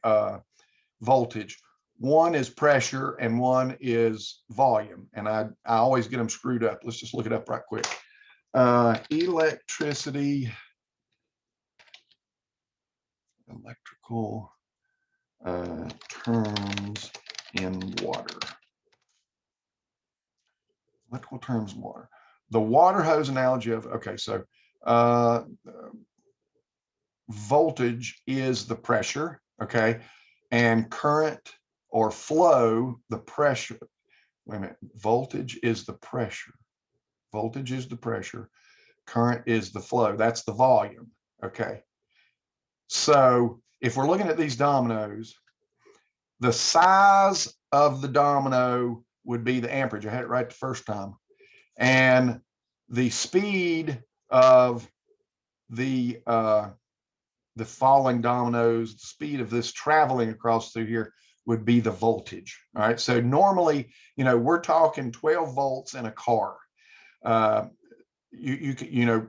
voltage. One is pressure and one is volume. And I always get them screwed up. Let's just look it up right quick. Electricity, electrical terms in water. Electrical terms in water. The water hose analogy of, okay, so voltage is the pressure, okay, and current or flow, the pressure. wait a minute, voltage is the pressure. Voltage is the pressure. Current is the flow. That's the volume. Okay. So if we're looking at these dominoes, the size of the domino would be the amperage. I had it right the first time. And the speed of the falling dominoes, the speed of this traveling across through here would be the voltage. All right. So normally, we're talking 12 volts in a car.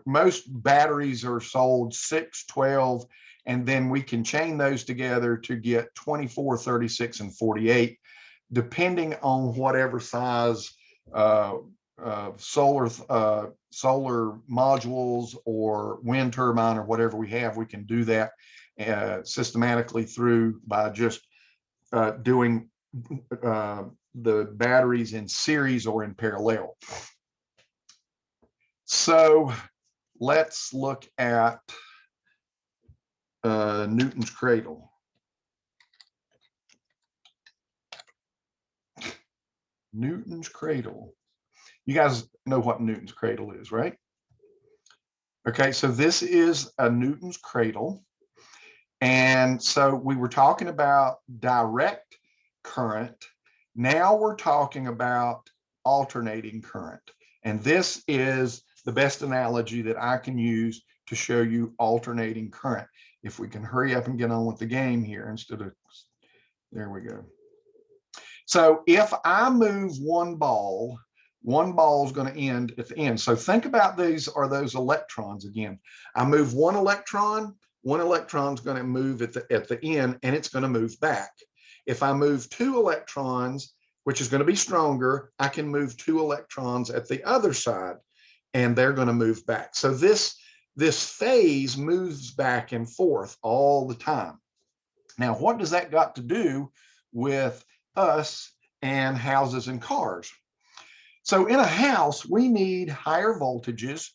Most batteries are sold 6, 12, and then we can chain those together to get 24, 36, and 48, depending on whatever size solar modules or wind turbine or whatever we have. We can do that systematically by just doing the batteries in series or in parallel. So let's look at Newton's cradle. Newton's cradle. You guys know what Newton's cradle is, right? Okay, so this is a Newton's cradle. And so we were talking about direct current. Now we're talking about alternating current. And this is the best analogy that I can use to show you alternating current. If we can hurry up and get on with the game here there we go. So if I move one ball is going to end at the end. So think about these are those electrons again. I move one electron's going to move at the end, and it's going to move back. If I move 2 electrons, which is going to be stronger, I can move 2 electrons at the other side, and they're going to move back. So this phase moves back and forth all the time. Now, what does that got to do with us and houses and cars? So in a house, we need higher voltages,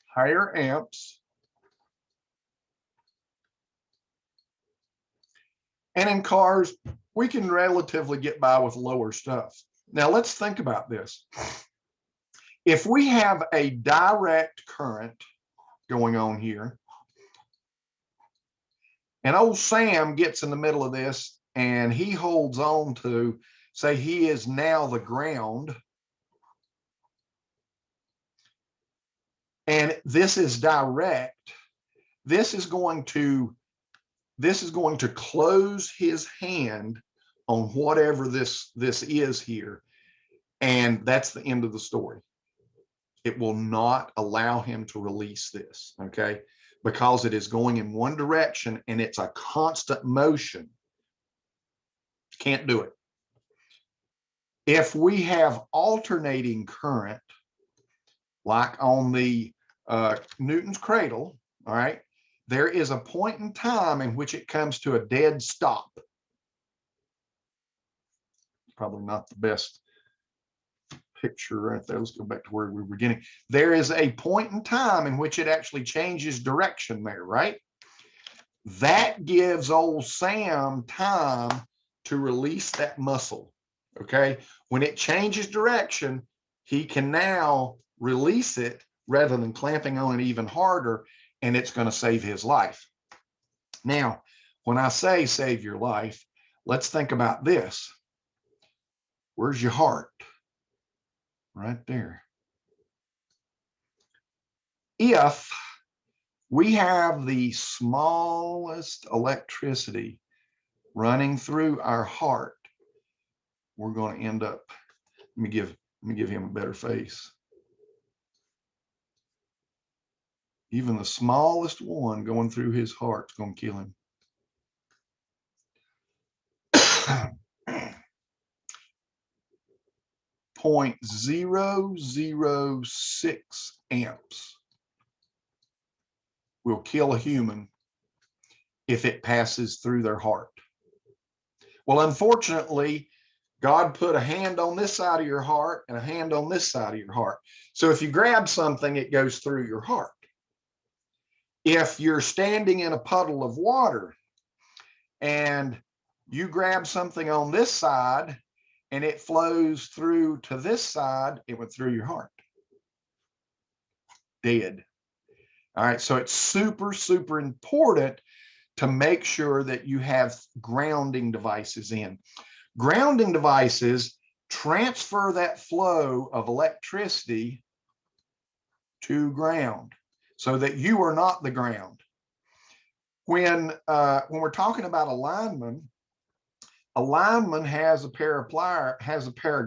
higher amps, and in cars, we can relatively get by with lower stuff. Now let's think about this. If we have a direct current going on here, and old Sam gets in the middle of this and he holds on to, say he is now the ground, and this is direct, this is going to close his hand on whatever this is here, and that's the end of the story. It will not allow him to release this, okay? Because it is going in one direction and it's a constant motion. Can't do it. If we have alternating current, like on the Newton's cradle, all right, there is a point in time in which it comes to a dead stop. Probably not the best picture right there. Let's go back to where we were beginning. There is a point in time in which it actually changes direction there, right? That gives old Sam time to release that muscle, okay? When it changes direction, he can now release it rather than clamping on it even harder, and it's going to save his life. Now, when I say save your life, let's think about this. Where's your heart? Right there. If we have the smallest electricity running through our heart, we're going to end up, let me give him a better face. Even the smallest one going through his heart is going to kill him. 0.006 amps will kill a human if it passes through their heart. Well, unfortunately, God put a hand on this side of your heart and a hand on this side of your heart. So if you grab something, it goes through your heart. If you're standing in a puddle of water and you grab something on this side and it flows through to this side, it went through your heart. Dead. All right, so it's super, super important to make sure that you have grounding devices in. Grounding devices transfer that flow of electricity to ground so that you are not the ground. When we're talking about a lineman has a pair of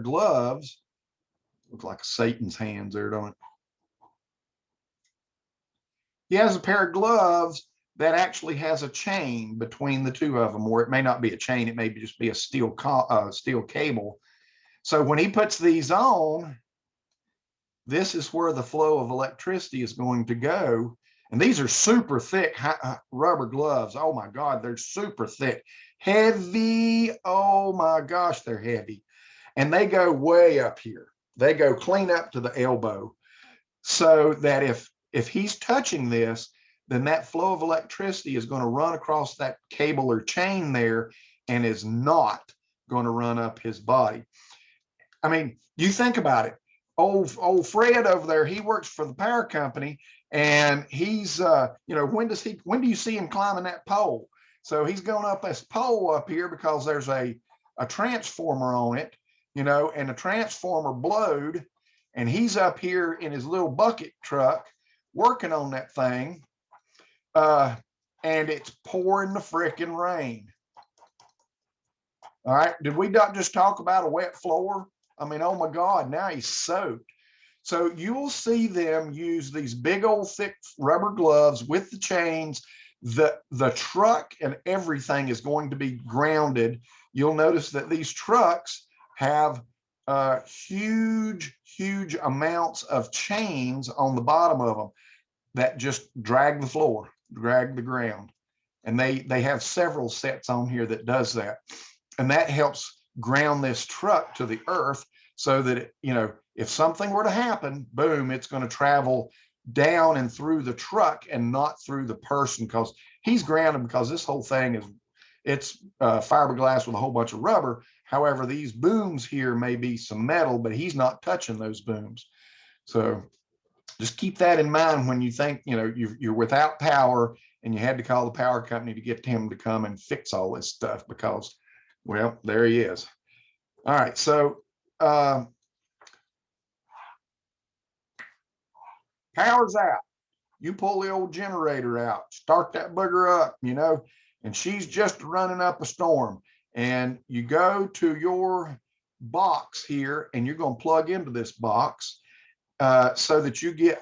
gloves. Looks like Satan's hands there, don't it? He has a pair of gloves that actually has a chain between the two of them, or it may not be a chain, it may just be a steel cable. So when he puts these on, this is where the flow of electricity is going to go. And these are super thick rubber gloves. Oh my God, they're super thick. Heavy. Oh my gosh, they're heavy. And they go way up here. They go clean up to the elbow. So that if he's touching this, then that flow of electricity is going to run across that cable or chain there and is not going to run up his body. I mean, you think about it. Old Fred over there, he works for the power company, and he's when do you see him climbing that pole? So he's going up this pole up here because there's a transformer on it, and the transformer blowed, and he's up here in his little bucket truck working on that thing, and it's pouring the frickin' rain. All right, did we not just talk about a wet floor? I mean, oh my God, now he's soaked. So you will see them use these big old thick rubber gloves with the chains. The truck and everything is going to be grounded. You'll notice that these trucks have huge amounts of chains on the bottom of them that just drag the floor, drag the ground. And they have several sets on here that does that. And that helps ground this truck to the earth so that, if something were to happen, boom, it's going to travel down and through the truck and not through the person, because he's grounded, because this whole thing it's fiberglass with a whole bunch of rubber. However, these booms here may be some metal, but he's not touching those booms. So just keep that in mind when you think, you're without power and you had to call the power company to get him to come and fix all this stuff, because, well, there he is. All right, so power's out. You pull the old generator out, start that booger up, and she's just running up a storm. And you go to your box here, and you're going to plug into this box so that you get,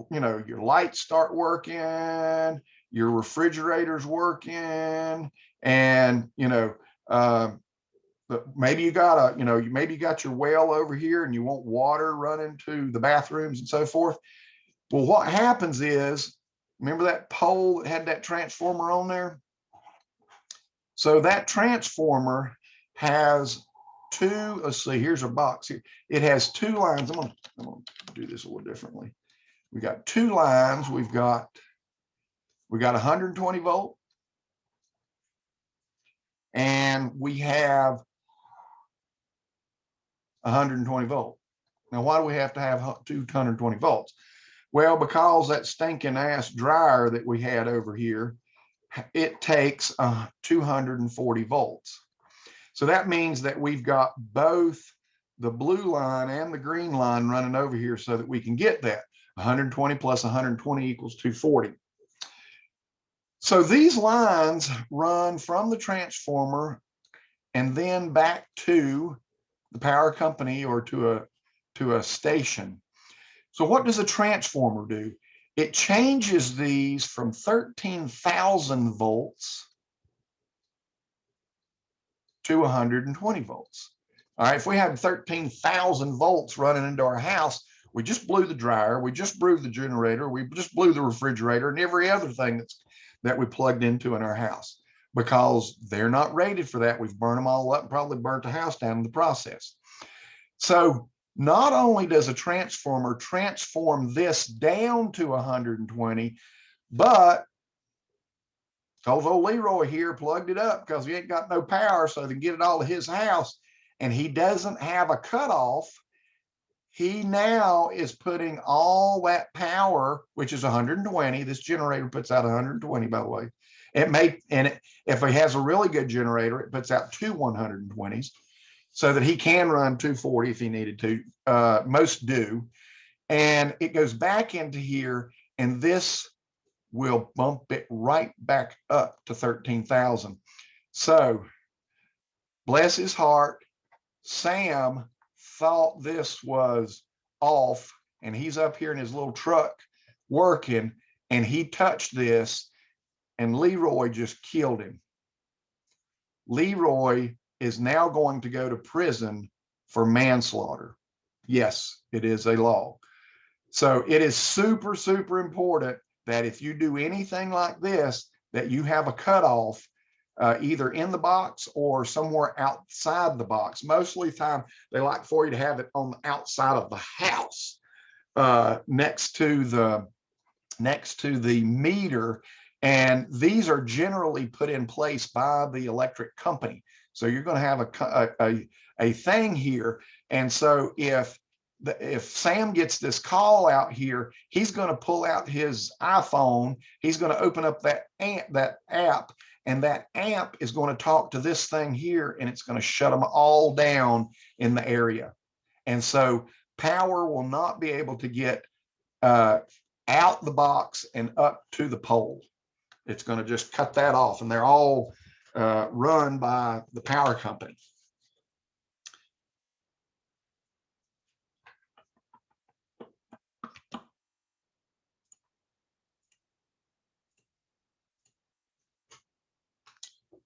your lights start working, your refrigerator's working, and, maybe you got maybe you got your well over here and you want water running to the bathrooms and so forth. Well, what happens is, remember that pole that had that transformer on there? So that transformer has two, let's see, here's a box here. It has two lines. I'm gonna do this a little differently. We got two lines. We got 120 volt, and we have 120 volt. Now, why do we have to have 220 volts? Well, because that stinking ass dryer that we had over here, it takes 240 volts. So that means that we've got both the blue line and the green line running over here so that we can get that 120 plus 120 equals 240. So these lines run from the transformer and then back to the power company or to a station. So what does a transformer do? It changes these from 13,000 volts to 120 volts. All right, if we had 13,000 volts running into our house, we just blew the dryer, we just blew the generator, we just blew the refrigerator and every other thing that we plugged into in our house, because they're not rated for that. We've burned them all up and probably burnt the house down in the process. So not only does a transformer transform this down to 120, But because old Leroy here plugged it up because he ain't got no power, so they can get it all to his house, and he doesn't have a cutoff. He now is putting all that power, which is 120. This generator puts out 120, by the way. It may, and if he has a really good generator, it puts out two 120s so that he can run 240 if he needed to. Most do. And it goes back into here, and this will bump it right back up to 13,000. So bless his heart, Sam thought this was off, and he's up here in his little truck working, and he touched this, and Leroy just killed him. Leroy is now going to go to prison for manslaughter. Yes, it is a law. So it is super, super important that if you do anything like this, that you have a cutoff either in the box or somewhere outside the box. Mostly the time they like for you to have it on the outside of the house, next to the meter. And these are generally put in place by the electric company. So you're going to have a thing here. And so if Sam gets this call out here, he's going to pull out his iPhone. He's going to open up that app, and that app is going to talk to this thing here, and it's going to shut them all down in the area. And so power will not be able to get out the box and up to the pole. It's going to just cut that off, and they're all run by the power company.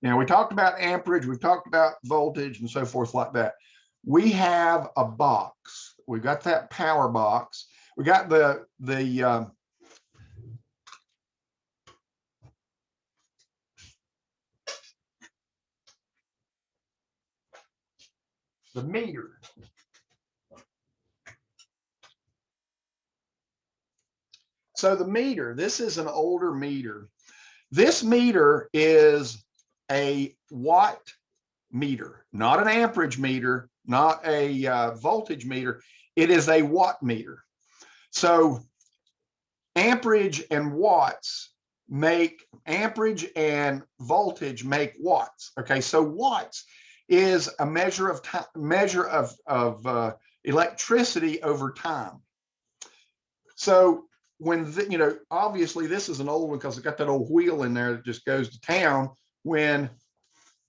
Now, we talked about amperage, we've talked about voltage and so forth like that. We have a box. We've got that power box. We got the meter. So the meter, this is an older meter. This meter is a watt meter, not an amperage meter, not a voltage meter. It is a watt meter. So amperage and watts make, amperage and voltage make watts. Okay, so watts is a measure of time, electricity over time. So when obviously this is an old one because it's got that old wheel in there that just goes to town when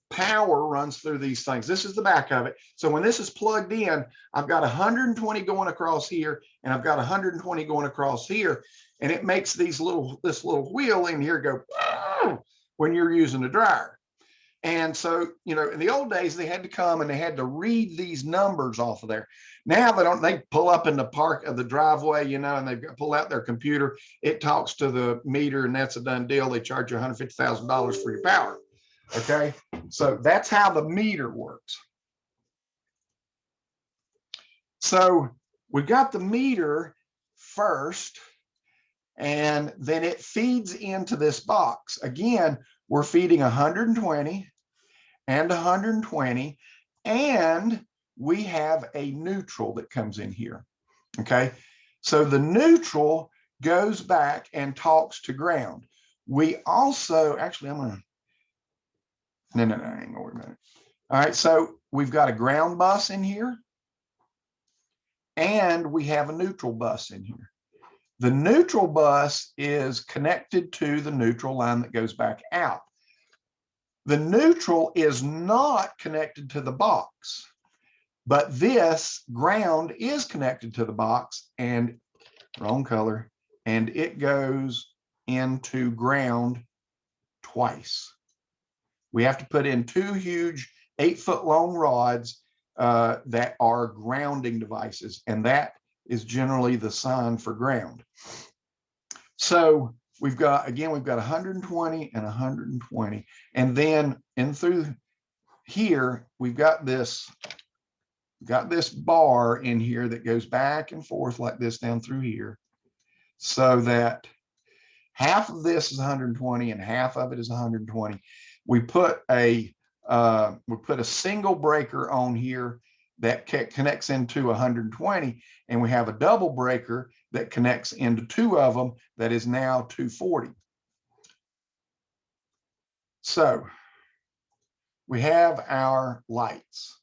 power runs through these things. This is the back of it. So when this is plugged in, I've got 120 going across here, and I've got 120 going across here, and it makes this little wheel in here go when you're using a dryer. And so, in the old days, they had to come and they had to read these numbers off of there. Now they don't, they pull up in the park of the driveway, and they've got pull out their computer. It talks to the meter, and that's a done deal. They charge you $150,000 for your power. Okay, so that's how the meter works. So we got the meter first, and then it feeds into this box. Again, we're feeding 120 and 120, and we have a neutral that comes in here. Okay, so the neutral goes back and talks to ground. We also, actually, I'm gonna, no, hang on a minute. All right, so we've got a ground bus in here, and we have a neutral bus in here. The neutral bus is connected to the neutral line that goes back out. The neutral is not connected to the box, but this ground is connected to the box, and wrong color, and it goes into ground twice. We have to put in two huge 8-foot long rods that are grounding devices, and that is generally the sign for ground. So we've got 120 and 120, and then in through here we've got this bar in here that goes back and forth like this down through here, so that half of this is 120 and half of it is 120. We put a single breaker on here that connects into 120, and we have a double breaker that connects into two of them that is now 240. So we have our lights.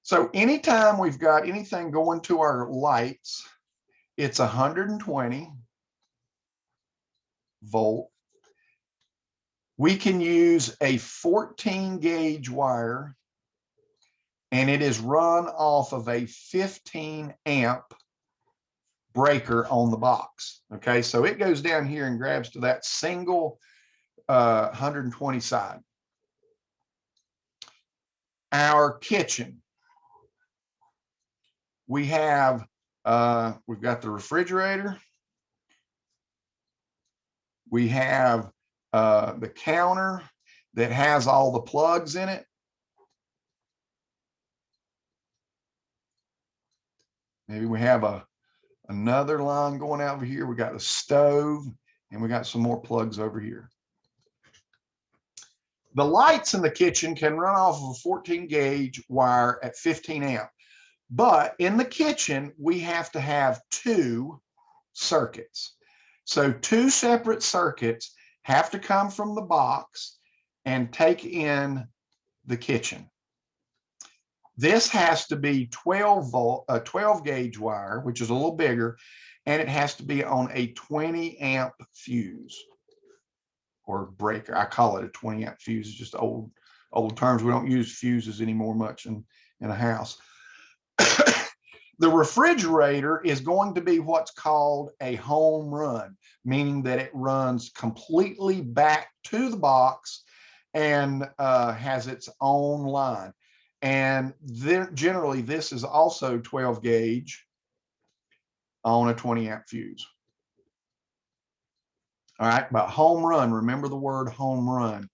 So anytime we've got anything going to our lights, it's 120 volt. We can use a 14 gauge wire, and it is run off of a 15 amp breaker on the box. Okay, so it goes down here and grabs to that single 120 side. Our kitchen, we have we've got the refrigerator, we have the counter that has all the plugs in it. Maybe we have another line going out over here. We got the stove, and we got some more plugs over here. The lights in the kitchen can run off of a 14 gauge wire at 15 amp. But in the kitchen, we have to have two circuits. So two separate circuits have to come from the box and take in the kitchen. This has to be 12 gauge wire, which is a little bigger, and it has to be on a 20 amp fuse or breaker. I call it a 20 amp fuse. It's just old terms. We don't use fuses anymore much in a house. The refrigerator is going to be what's called a home run, meaning that it runs completely back to the box and has its own line. And generally, this is also 12 gauge on a 20 amp fuse. All right, but home run, remember the word home run.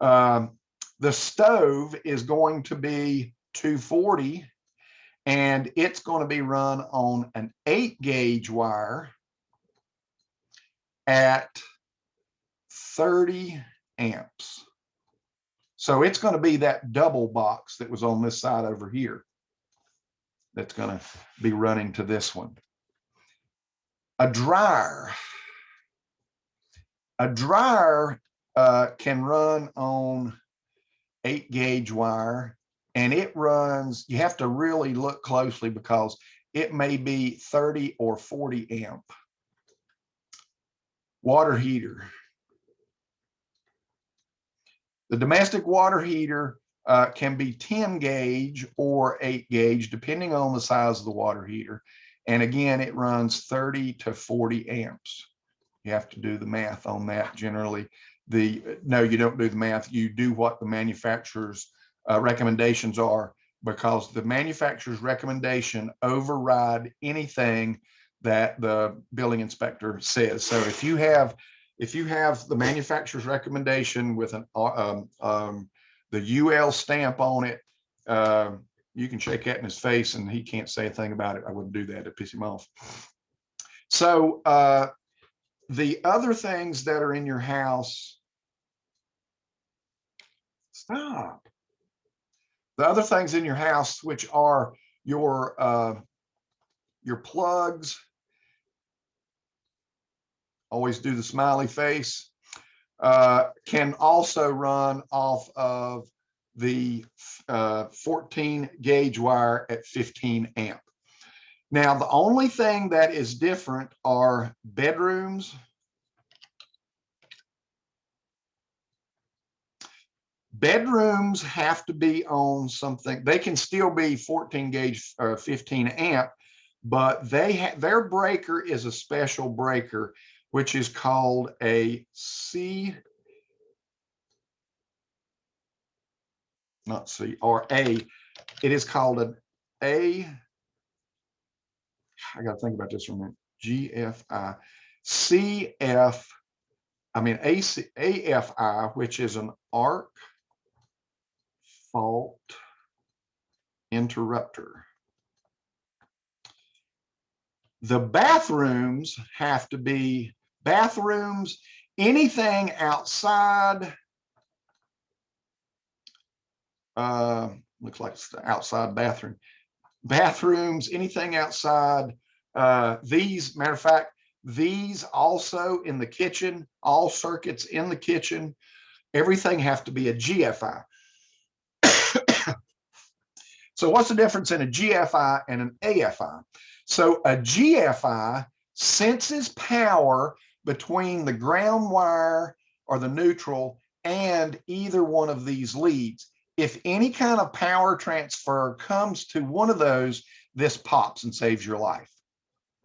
The stove is going to be 240, and it's going to be run on an 8 gauge wire at 30 amps. So it's going to be that double box that was on this side over here that's going to be running to this one. A dryer. A dryer can run on 8 gauge wire, and it runs, you have to really look closely because it may be 30 or 40 amp. Water heater. The domestic water heater can be 10 gauge or 8 gauge, depending on the size of the water heater. And again, it runs 30 to 40 amps. You have to do the math on that generally. No, you don't do the math. You do what the manufacturer's recommendations are, because the manufacturer's recommendation override anything that the building inspector says. So if you have the manufacturer's recommendation with an the UL stamp on it, you can shake that in his face and he can't say a thing about it. I wouldn't do that. It'd piss him off. So the other things that are in your house, stop. The other things in your house, which are your plugs, always do the smiley face, can also run off of the 14 gauge wire at 15 amp. Now, the only thing that is different are bedrooms. Bedrooms have to be on something. They can still be 14 gauge or 15 amp, but their breaker is a special breaker, which is called a it is called an A. I got to think about this for a minute. AFI, which is an arc fault interrupter. The bathrooms have to be bathrooms, anything outside. Looks like it's the outside bathroom. Bathrooms, anything outside. These, matter of fact, these also in the kitchen, all circuits in the kitchen, everything have to be a GFI. So what's the difference in a GFI and an AFI? So a GFI senses power between the ground wire or the neutral and either one of these leads. If any kind of power transfer comes to one of those, this pops and saves your life.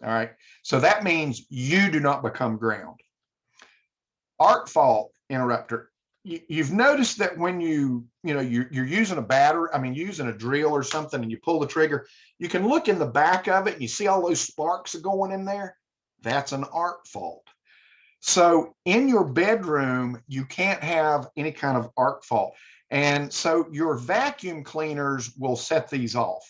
All right. So that means you do not become ground. Arc fault interrupter. You've noticed that when you're using a battery, using a drill or something, and you pull the trigger, you can look in the back of it and you see all those sparks going in there. That's an arc fault. So in your bedroom, you can't have any kind of arc fault. And so your vacuum cleaners will set these off.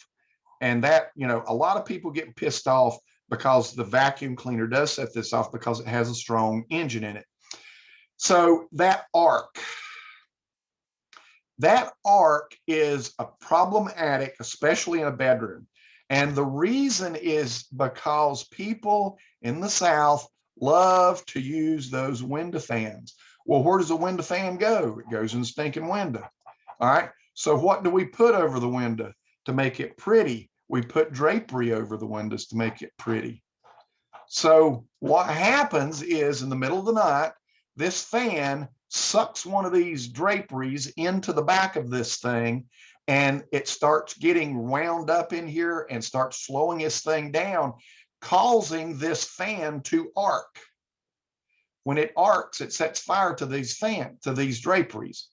And that, a lot of people get pissed off because the vacuum cleaner does set this off because it has a strong engine in it. So that arc is a problematic, especially in a bedroom. And the reason is because people in the South love to use those window fans. Well, where does the window fan go? It goes in the stinking window. All right. So what do we put over the window to make it pretty? We put drapery over the windows to make it pretty. So what happens is in the middle of the night, this fan sucks one of these draperies into the back of this thing, and it starts getting wound up in here and starts slowing this thing down, causing this fan to arc. When it arcs, it sets fire to these draperies.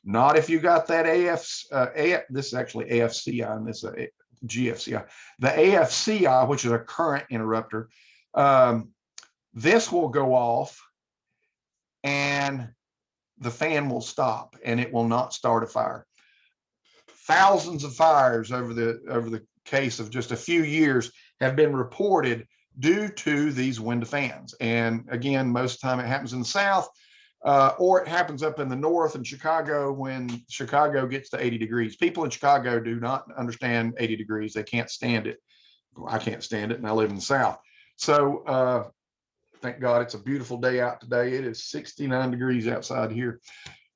Not if you got that this is actually AFCI and this is a GFCI. The AFCI, which is a current interrupter, this will go off and the fan will stop and it will not start a fire. Thousands of fires over the case of just a few years have been reported due to these window fans. And again, most of the time it happens in the South, or it happens up in the North in Chicago when Chicago gets to 80 degrees. People in Chicago do not understand 80 degrees. They can't stand it. I can't stand it, and I live in the South. So thank God it's a beautiful day out today. It is 69 degrees outside here.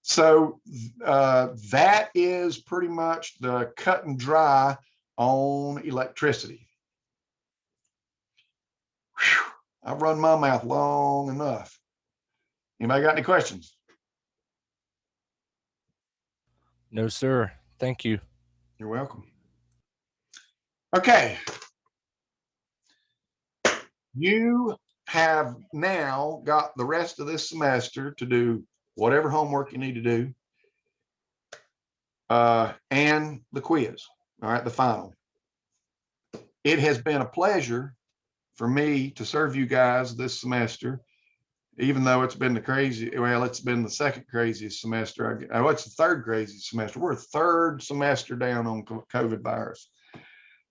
So that is pretty much the cut and dry on electricity. Whew, I've run my mouth long enough. Anybody got any questions? No, sir. Thank you. You're welcome. Okay. You have now got the rest of this semester to do whatever homework you need to do, and the quiz, all right, the final. It has been a pleasure for me to serve you guys this semester, even though it's been it's been the second craziest semester. It's the third craziest semester. We're a third semester down on COVID virus.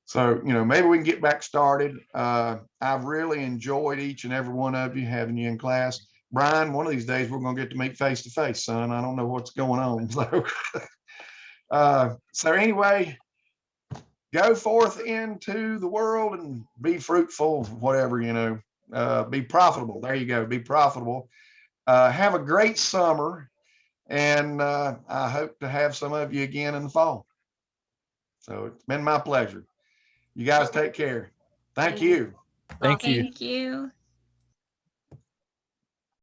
So, maybe we can get back started. I've really enjoyed each and every one of you, having you in class. Brian, one of these days we're going to get to meet face to face, son. I don't know what's going on. So anyway, go forth into the world and be fruitful, whatever, be profitable. There you go. Be profitable. Have a great summer. And I hope to have some of you again in the fall. So it's been my pleasure. You guys take care. Thank you. Thank you. Thank you.